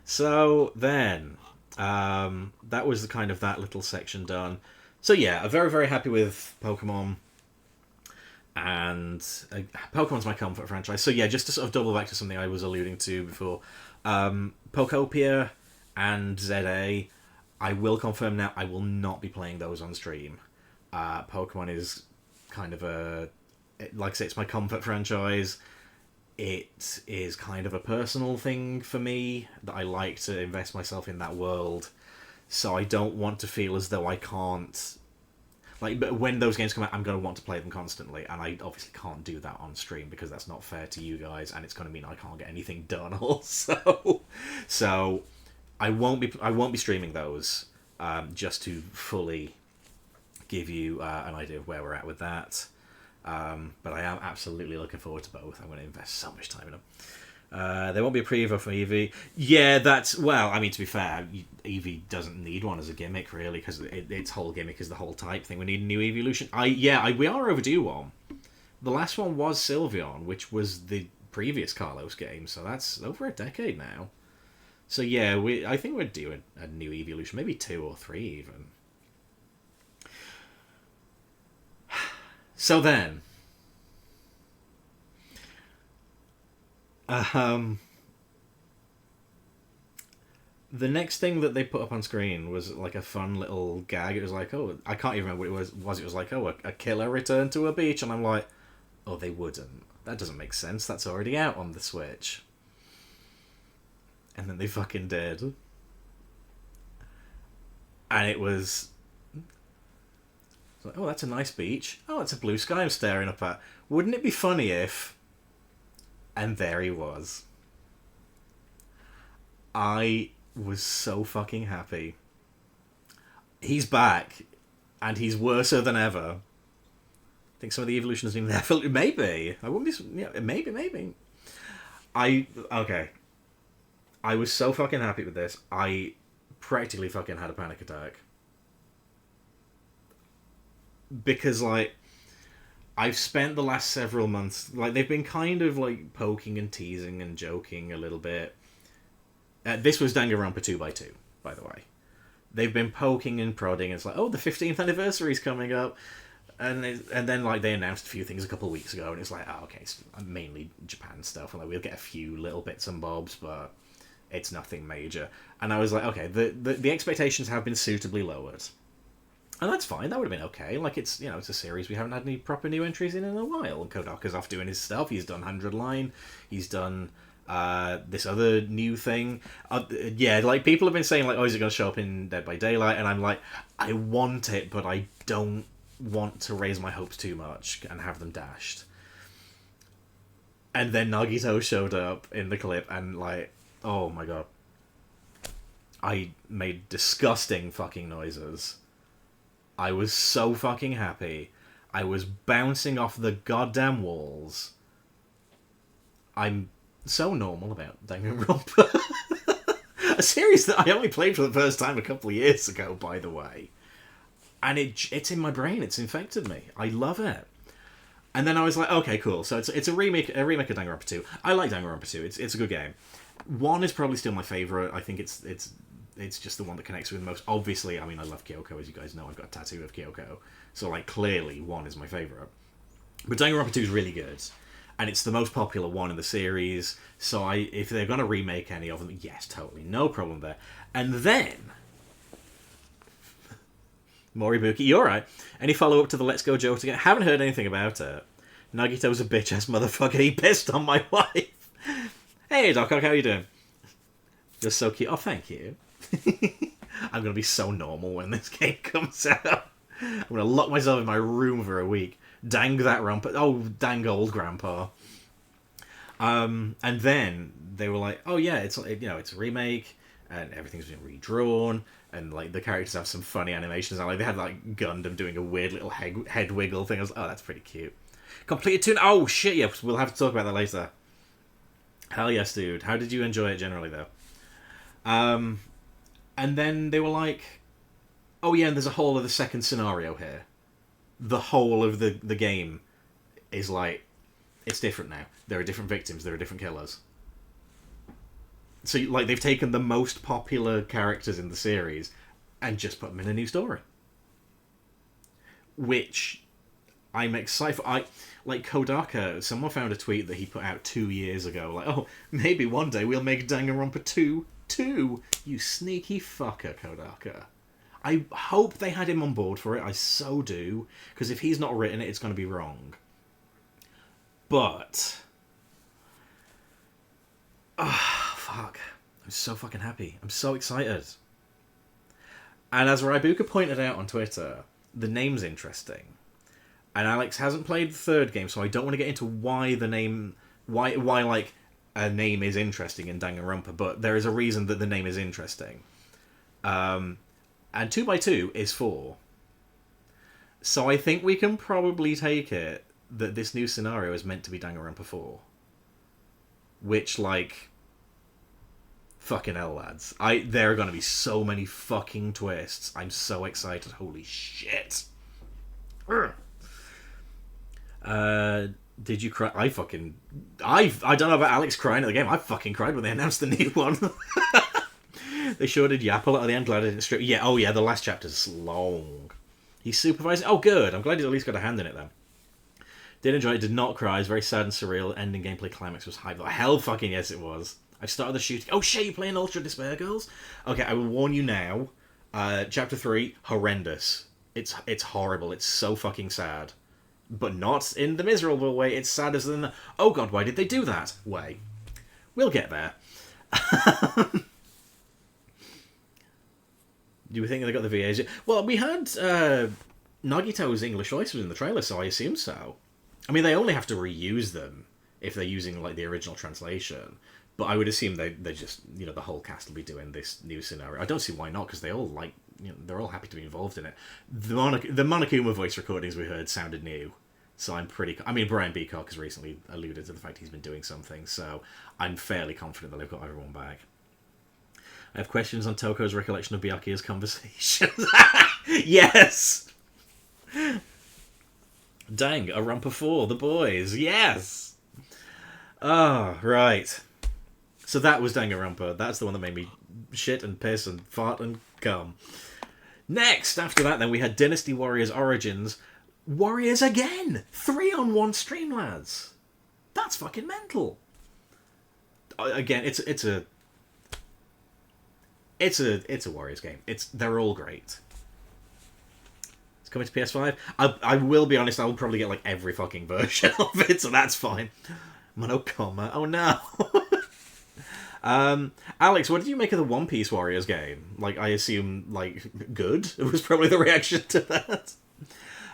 So then, that was the kind of that little section done. So yeah, I'm very, very happy with Pokemon. And Pokemon's my comfort franchise. So yeah, just to sort of double back to something I was alluding to before. Pokopia and ZA, I will confirm now, I will not be playing those on stream. Pokemon is kind of like I say, it's my comfort franchise. It is kind of a personal thing for me, that I like to invest myself in that world. So I don't want to feel as though I can't... But when those games come out, I'm going to want to play them constantly, and I obviously can't do that on stream because that's not fair to you guys, and it's going to mean I can't get anything done also. So I won't be streaming those, just to fully give you an idea of where we're at with that. But I am absolutely looking forward to both. I'm going to invest so much time in them. There won't be a pre-Evo for Eevee. Yeah, I mean, to be fair, Eevee doesn't need one as a gimmick, really, because its whole gimmick is the whole type thing. We need a new evolution. We are overdue one. The last one was Sylveon, which was the previous Carlos game, so that's over a decade now. So yeah, I think we're due a new evolution, maybe 2 or 3 even. So then... the next thing that they put up on screen was like a fun little gag. It was like, oh, I can't even remember what it was. It was like, oh, a killer returned to a beach, and I'm like, oh, they wouldn't. That doesn't make sense. That's already out on the Switch. And then they fucking did. And it was like, oh, that's a nice beach. Oh, it's a blue sky I'm staring up at. Wouldn't it be funny if... And there he was. I was so fucking happy. He's back, and he's worser than ever. I think some of the evolution isn't even there. Maybe. I wouldn't be... Yeah, maybe. Okay. I was so fucking happy with this. I practically fucking had a panic attack. Because, like, I've spent the last several months... Like, they've been kind of, like, poking and teasing and joking a little bit. This was Danganronpa 2x2, by the way. They've been poking and prodding. It's like, oh, the 15th anniversary's coming up. And then, like, they announced a few things a couple of weeks ago, and it's like, oh, okay, it's mainly Japan stuff. And, like, we'll get a few little bits and bobs, but it's nothing major. And I was like, okay, the expectations have been suitably lowered. And that's fine, that would have been okay. Like, it's, you know, it's a series we haven't had any proper new entries in a while. And Kodaka's off doing his stuff. He's done 100 Line. He's done this other new thing. Yeah, like, people have been saying, like, oh, is it going to show up in Dead by Daylight? And I'm like, I want it, but I don't want to raise my hopes too much and have them dashed. And then Nagito showed up in the clip, and, like, oh my god. I made disgusting fucking noises. I was so fucking happy. I was bouncing off the goddamn walls. I'm so normal about Danganronpa. A series that I only played for the first time a couple of years ago, by the way. And it's in my brain. It's infected me. I love it. And then I was like, okay, cool. So it's a remake of Danganronpa 2. I like Danganronpa 2. It's a good game. 1 is probably still my favourite. I think it's just the one that connects with most. Obviously, I mean, I love Kyoko, as you guys know. I've got a tattoo of Kyoko. So, like, clearly 1 is my favourite. But Danganronpa 2 is really good. And it's the most popular one in the series. So if they're going to remake any of them, yes, totally. No problem there. And then... Moribuki, you're right. Any follow-up to the Let's Go Johto again? Haven't heard anything about it. Nagito's a bitch-ass motherfucker. He pissed on my wife. Hey, Doc Ock, how you doing? You're so cute. Oh, thank you. I'm going to be so normal when this game comes out. I'm going to lock myself in my room for a week. Dang that Rampa. Oh, dang old grandpa. And then they were like, oh yeah, it's a remake, and everything's been redrawn, and like the characters have some funny animations. And like they had like Gundam doing a weird little head wiggle thing. I was like, oh, that's pretty cute. Completed tune. Oh shit, yeah, we'll have to talk about that later. Hell yes, dude. How did you enjoy it generally though? And then they were like, oh yeah, and there's a whole other second scenario here. The whole of the game is like, it's different now. There are different victims, there are different killers. So, like, they've taken the most popular characters in the series and just put them in a new story. Which I'm excited for. Like, Kodaka, someone found a tweet that he put out 2 years ago. Like, oh, maybe one day we'll make Danganronpa 2 too. You sneaky fucker, Kodaka. I hope they had him on board for it. I so do. Because if he's not written it, it's going to be wrong. But... fuck. I'm so fucking happy. I'm so excited. And as Raibuka pointed out on Twitter, the name's interesting. And Alex hasn't played the third game, so I don't want to get into why the name... Why like, a name is interesting in Danganronpa, but there is a reason that the name is interesting. And 2x2 is 4. So I think we can probably take it that this new scenario is meant to be Danganronpa 4. Which, like... Fucking hell, lads. There are going to be so many fucking twists. I'm so excited. Holy shit. Did you cry? I don't know about Alex crying at the game. I fucking cried when they announced the new one. They sure did yap a lot at the end. Glad I didn't strip. Yeah, oh yeah, the last chapter's long. He's supervising. Oh, good. I'm glad he's at least got a hand in it then. Did enjoy it. Did not cry. It's very sad and surreal. Ending gameplay climax was hype. Hell fucking yes, it was. I've started the shooting. Oh shit, you're playing Ultra Despair Girls? Okay, I will warn you now. Chapter 3, horrendous. It's horrible. It's so fucking sad. But not in the miserable way. It's sad as in the, oh god, why did they do that way. We'll get there. Do you think they got the VAs? Well, we had Nagito's English voice was in the trailer, so I assume so. I mean, they only have to reuse them if they're using like the original translation. But I would assume they just, the whole cast will be doing this new scenario. I don't see why not, because they all they're all happy to be involved in it. The Monokuma voice recordings we heard sounded new, so I'm pretty. I mean, Brian Beacock has recently alluded to the fact he's been doing something, so I'm fairly confident that they've got everyone back. I have questions on Toko's recollection of Byakuya's conversations. Yes! Dang, a Rumper 4, the boys. Yes! Oh, right. So that was Danganronpa. That's the one that made me shit and piss and fart and cum. Next, after that, then we had Dynasty Warriors Origins. Warriors again! 3-on-1 stream, lads. That's fucking mental. Again, it's a Warriors game. They're all great. It's coming to PS5. I will be honest, I will probably get like every fucking version of it, so that's fine. Monokuma. Oh no. Alex, what did you make of the One Piece Warriors game? Like, I assume, like, good? It was probably the reaction to that.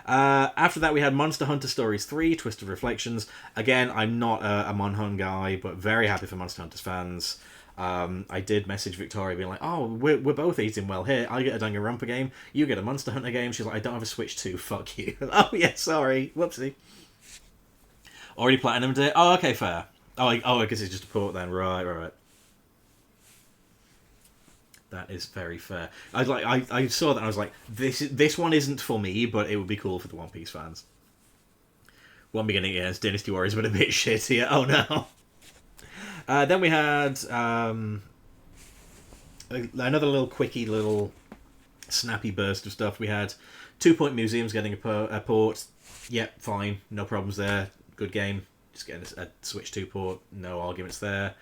After that, we had Monster Hunter Stories 3, Twisted Reflections. Again, I'm not a Monhun guy, but very happy for Monster Hunter fans. I did message Victoria being like, oh, we're both eating well here. I get a Danganronpa game, you get a Monster Hunter game. She's like, I don't have a Switch 2, fuck you. Oh, yeah, sorry. Whoopsie. Already platinumed it? Oh, okay, fair. I guess it's just a port then. Right. That is very fair. I saw that and I was like, this one isn't for me, but it would be cool for the One Piece fans. One beginning, yes, Dynasty Warriors, but a bit shittier. Oh no. Then we had another little quickie, little snappy burst of stuff. We had 2 Point Museums getting a port. Yep, fine, no problems there. Good game. Just getting a Switch 2 port. No arguments there.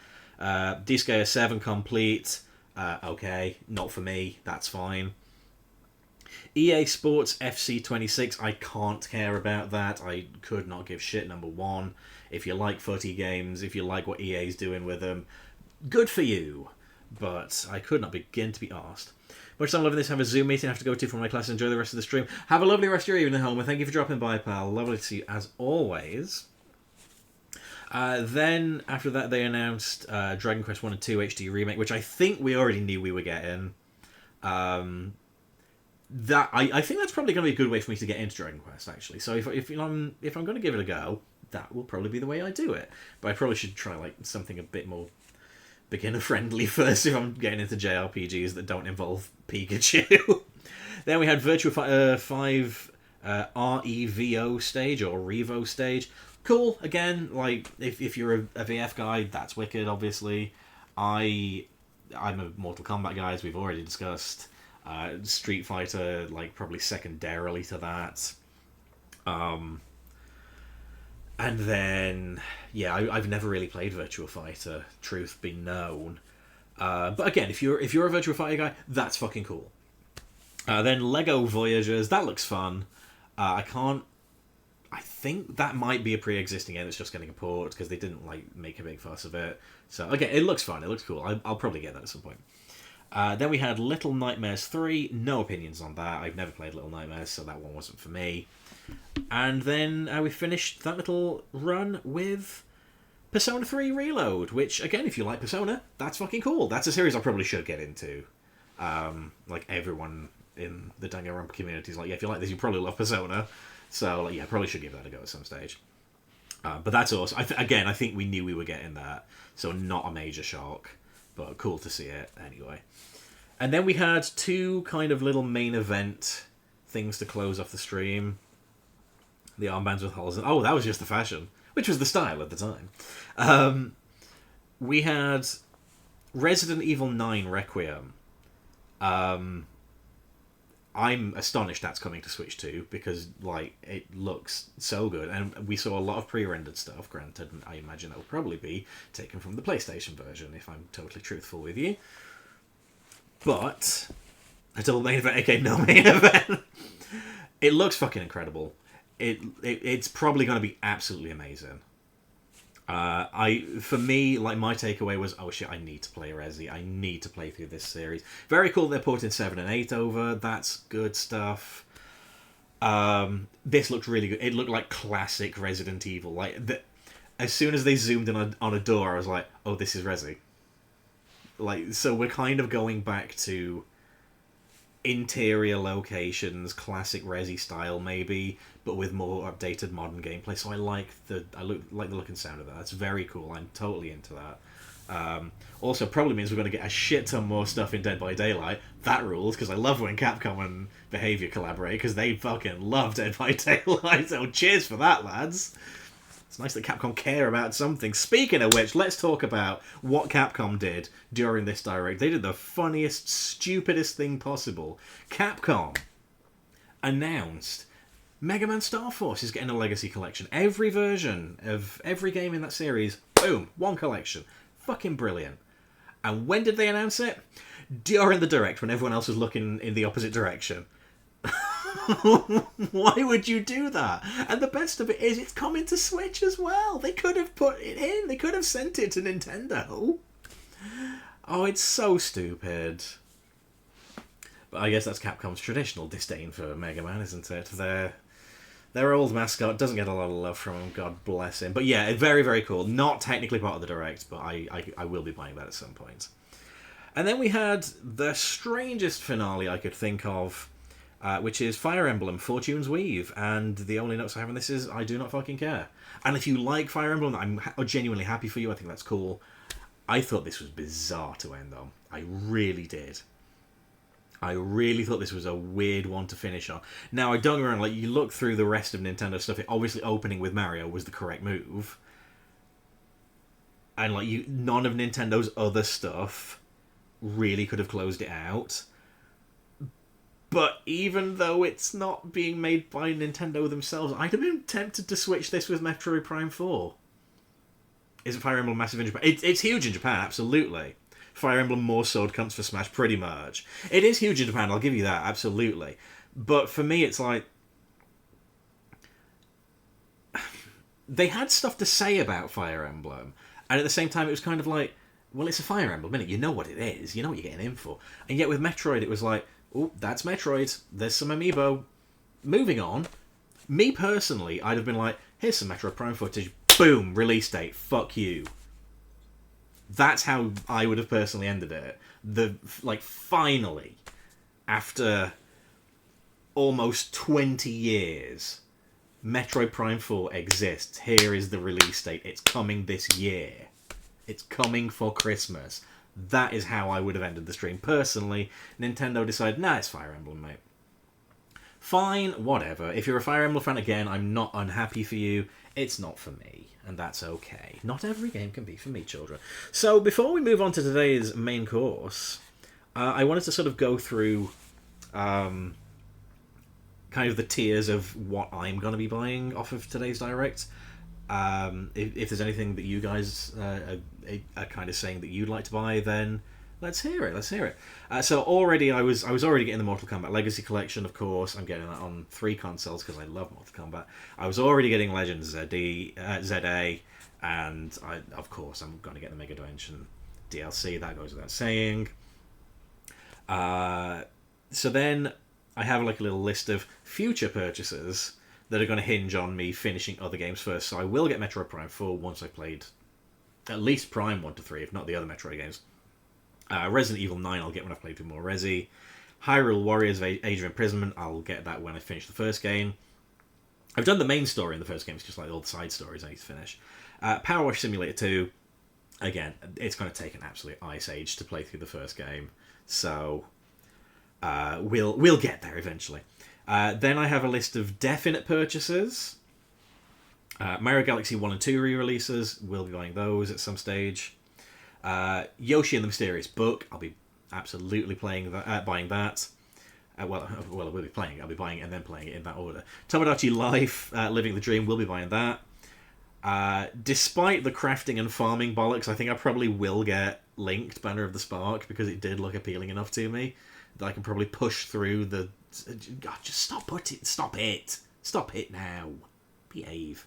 D-Scale 7 complete. Okay, not for me. That's fine. EA Sports FC 26. I can't care about that. I could not give shit, number one. If you like footy games, if you like what EA's doing with them, good for you. But I could not begin to be arsed. Much as I'm loving this, have a Zoom meeting I have to go to for my class. Enjoy the rest of the stream. Have a lovely rest of your evening, home, and thank you for dropping by, pal. Lovely to see you as always. Then, after that, they announced Dragon Quest 1 and 2 HD Remake, which I think we already knew we were getting. I think that's probably going to be a good way for me to get into Dragon Quest, actually. So if I'm going to give it a go, that will probably be the way I do it. But I probably should try like something a bit more beginner-friendly first if I'm getting into JRPGs that don't involve Pikachu. Then we had Virtua 5 REVO stage, or Revo stage. Cool, again, like, if you're a VF guy, that's wicked, obviously. I'm a Mortal Kombat guy, as we've already discussed. Street Fighter, like, probably secondarily to that. And then, yeah, I've never really played Virtua Fighter, truth be known. But again, if you're a Virtua Fighter guy, that's fucking cool. Then Lego Voyagers, that looks fun. I think that might be a pre-existing game that's just getting a port, because they didn't like make a big fuss of it. So again, it looks fun, it looks cool. I'll probably get that at some point. Then we had Little Nightmares 3. No opinions on that. I've never played Little Nightmares, so that one wasn't for me. And then we finished that little run with Persona 3 Reload, which, again, if you like Persona, that's fucking cool. That's a series I probably should get into. Like, everyone in the Danganronpa community is like, yeah, if you like this, you probably love Persona. So, like, yeah, I probably should give that a go at some stage. But that's awesome. I think we knew we were getting that, so not a major shock, but cool to see it anyway. And then we had 2 kind of little main event things to close off the stream. The armbands with holes. Oh, that was just the fashion, which was the style at the time. We had Resident Evil 9 Requiem. I'm astonished that's coming to Switch 2, because, like, it looks so good. And we saw a lot of pre-rendered stuff, granted, and I imagine that will probably be taken from the PlayStation version, if I'm totally truthful with you. But a double main event, okay, no main event. It looks fucking incredible. It's probably going to be absolutely amazing. For me, like, my takeaway was, oh shit, I need to play Resi. I need to play through this series. Very cool they're porting 7 and 8 over. That's good stuff. This looked really good. It looked like classic Resident Evil. Like, as soon as they zoomed in on a door, I was like, oh, this is Resi. Like, so we're kind of going back to interior locations, classic Resi style maybe, but with more updated modern gameplay. So I like the look and sound of that. That's very cool. I'm totally into that. Also, probably means we're going to get a shit ton more stuff in Dead by Daylight. That rules, because I love when Capcom and Behaviour collaborate, because they fucking love Dead by Daylight. So cheers for that, lads. It's nice that Capcom care about something. Speaking of which, let's talk about what Capcom did during this Direct. They did the funniest, stupidest thing possible. Capcom announced Mega Man Star Force is getting a Legacy Collection. Every version of every game in that series, boom, one collection. Fucking brilliant. And when did they announce it? During the Direct, when everyone else was looking in the opposite direction. Why would you do that? And the best of it is it's coming to Switch as well. They could have put it in. They could have sent it to Nintendo. Oh, it's so stupid. But I guess that's Capcom's traditional disdain for Mega Man, isn't it? Their old mascot doesn't get a lot of love from him, God bless him. But yeah, very, very cool. Not technically part of the Direct, but I will be buying that at some point. And then we had the strangest finale I could think of, which is Fire Emblem Fortune's Weave. And the only notes I have on this is I do not fucking care. And if you like Fire Emblem, I'm genuinely happy for you. I think that's cool. I thought this was bizarre to end on. I really did. I really thought this was a weird one to finish on. Now, I don't get me wrong, like, you look through the rest of Nintendo stuff, it obviously opening with Mario was the correct move. And, like, none of Nintendo's other stuff really could have closed it out. But even though it's not being made by Nintendo themselves, I'd have been tempted to switch this with Metroid Prime 4. Is Fire Emblem massive in Japan? It's huge in Japan, absolutely. Fire Emblem more sword comes for Smash, pretty much. It is huge in Japan, I'll give you that, absolutely. But for me, it's like... They had stuff to say about Fire Emblem, and at the same time, it was kind of like, well, it's a Fire Emblem, innit? You know what it is, you know what you're getting in for. And yet with Metroid, it was like, oh, that's Metroid, there's some amiibo. Moving on. Me personally, I'd have been like, here's some Metroid Prime footage, boom, release date, fuck you. That's how I would have personally ended it. Finally, after almost 20 years, Metroid Prime 4 exists. Here is the release date. It's coming this year. It's coming for Christmas. That is how I would have ended the stream. Personally, Nintendo decided, nah, it's Fire Emblem, mate. Fine, whatever. If you're a Fire Emblem fan, again, I'm not unhappy for you. It's not for me, and that's okay. Not every game can be for me, children. So, before we move on to today's main course, I wanted to sort of go through kind of the tiers of what I'm going to be buying off of today's Direct. If there's anything that you guys are kind of saying that you'd like to buy, then let's hear it. So already I was already getting the Mortal Kombat Legacy Collection, of course. I'm getting that on 3 consoles because I love Mortal Kombat. I was already getting Legends ZA, and of course I'm going to get the Mega Dimension DLC. That goes without saying. So then I have like a little list of future purchases that are going to hinge on me finishing other games first. So I will get Metroid Prime 4 once I've played at least Prime 1 to 3, if not the other Metroid games. Resident Evil 9 I'll get when I've played through more Resi. Hyrule Warriors Age of Imprisonment, I'll get that when I finish the first game. I've done the main story in the first game, it's just like all the side stories I need to finish. Power Wash Simulator 2, again, it's going to take an absolute ice age to play through the first game. So, we'll get there eventually. Then I have a list of definite purchases. Mario Galaxy 1 and 2 re-releases, we'll be buying those at some stage. Yoshi and the Mysterious Book, I'll be absolutely buying that. Well, I will be playing it. I'll be buying it and then playing it in that order. Tomodachi Life, Living the Dream, we'll be buying that. Despite the crafting and farming bollocks, I think I probably will get Linked Banner of the Spark because it did look appealing enough to me that I can probably push through the... God, just stop it now. Behave.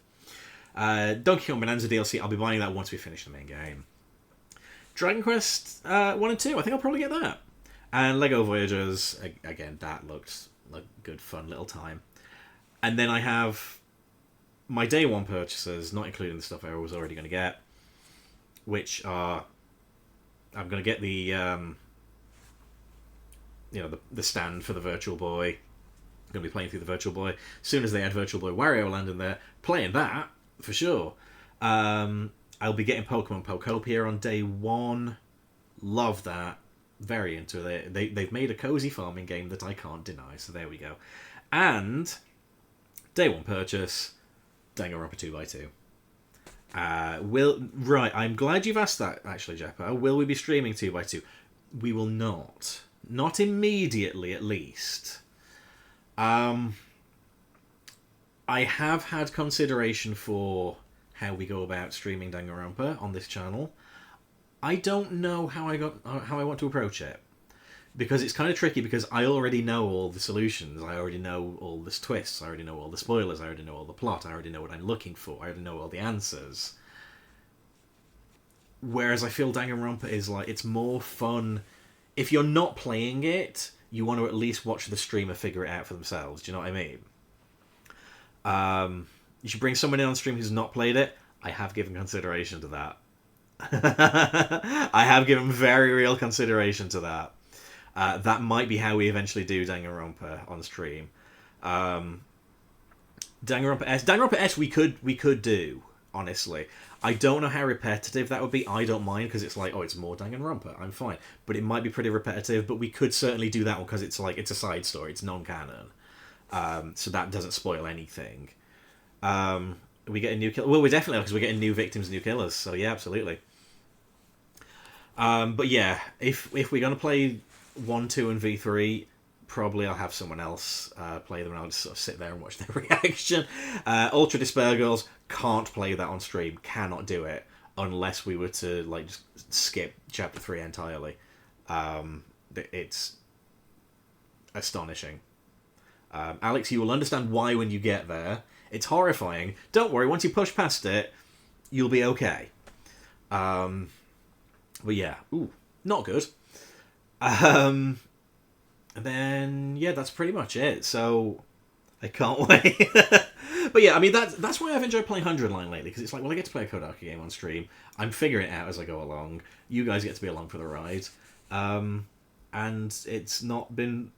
Donkey Kong Bonanza DLC, I'll be buying that once we finish the main game. Dragon Quest 1 and 2, I think I'll probably get that. And Lego Voyagers, again, that looked like a good, fun little time. And then I have my day one purchases, not including the stuff I was already going to get, which are, I'm going to get the the stand for the Virtual Boy. I'm going to be playing through the Virtual Boy. As soon as they add Virtual Boy Wario Land in there, playing that for sure. I'll be getting Pokemon Pokopia on day one. Love that. Very into it. They've made a cozy farming game that I can't deny, so there we go. And day one purchase, Danganronpa 2x2. Right, I'm glad you've asked that, actually, Jeppo. Will we be streaming 2x2? We will not. Not immediately, at least. I have had consideration for how we go about streaming Danganronpa on this channel. I don't know how I want to approach it, because it's kind of tricky, because I already know all the solutions, I already know all the twists, I already know all the spoilers, I already know all the plot, I already know what I'm looking for, I already know all the answers. Whereas I feel Danganronpa is like, it's more fun if you're not playing it. You want to at least watch the streamer figure it out for themselves. Do you know what I mean? You should bring someone in on stream who's not played it. I have given consideration to that. I have given very real consideration to that. That might be how we eventually do Danganronpa on stream. Danganronpa S we could do, honestly. I don't know how repetitive that would be. I don't mind, because it's like, oh, it's more Danganronpa. I'm fine. But it might be pretty repetitive, but we could certainly do that one, because it's like, it's a side story. It's non-canon. So that doesn't spoil anything. We get a new killer. Well, we definitely are, because we're getting new victims, new killers. So yeah, absolutely. But yeah, if we're going to play 1, 2, and V3, probably I'll have someone else play them, and I'll just sort of sit there and watch their reaction. Ultra Despair Girls can't play that on stream. Cannot do it unless we were to like just skip Chapter 3 entirely. It's astonishing. Alex, you will understand why when you get there. It's horrifying. Don't worry, once you push past it, you'll be okay. But yeah, ooh, not good. And then, yeah, that's pretty much it. So, I can't wait. But yeah, I mean, that's why I've enjoyed playing 100 Line lately, because it's like, well, I get to play a Kodaki game on stream. I'm figuring it out as I go along. You guys get to be along for the ride. And it's not been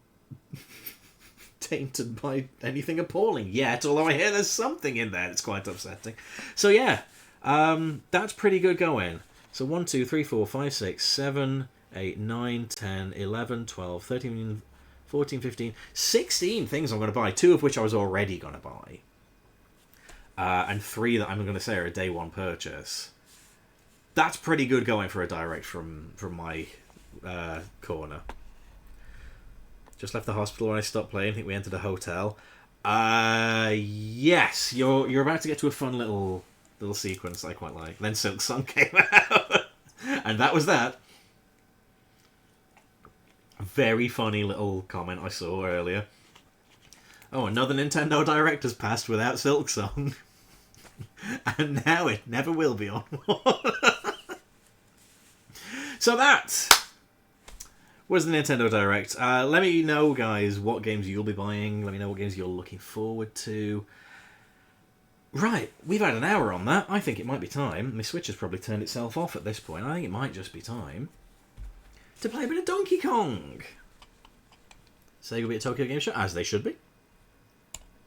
tainted by anything appalling yet, although I hear there's something in there that's quite upsetting. So yeah, that's pretty good going. So 1, 2, 3, 4, 5, 6, 7, 8, 9, 10, 11, 12, 13, 14, 15, 16 things I'm going to buy, 2 of which I was already going to buy. And 3 that I'm going to say are a day one purchase. That's pretty good going for a direct from my corner. Just left the hospital when I stopped playing. I think we entered a hotel. Yes, you're about to get to a fun little sequence I quite like. Then Silk Song came out, and that was that. Very funny little comment I saw earlier. Oh, another Nintendo Direct has passed without Silk Song. And now it never will be on one. So that was the Nintendo Direct. Let me know, guys, what games you'll be buying. Let me know what games you're looking forward to. Right, we've had an hour on that. I think it might be time. My Switch has probably turned itself off at this point. I think it might just be time to play a bit of Donkey Kong. Sega will be at Tokyo Game Show, as they should be.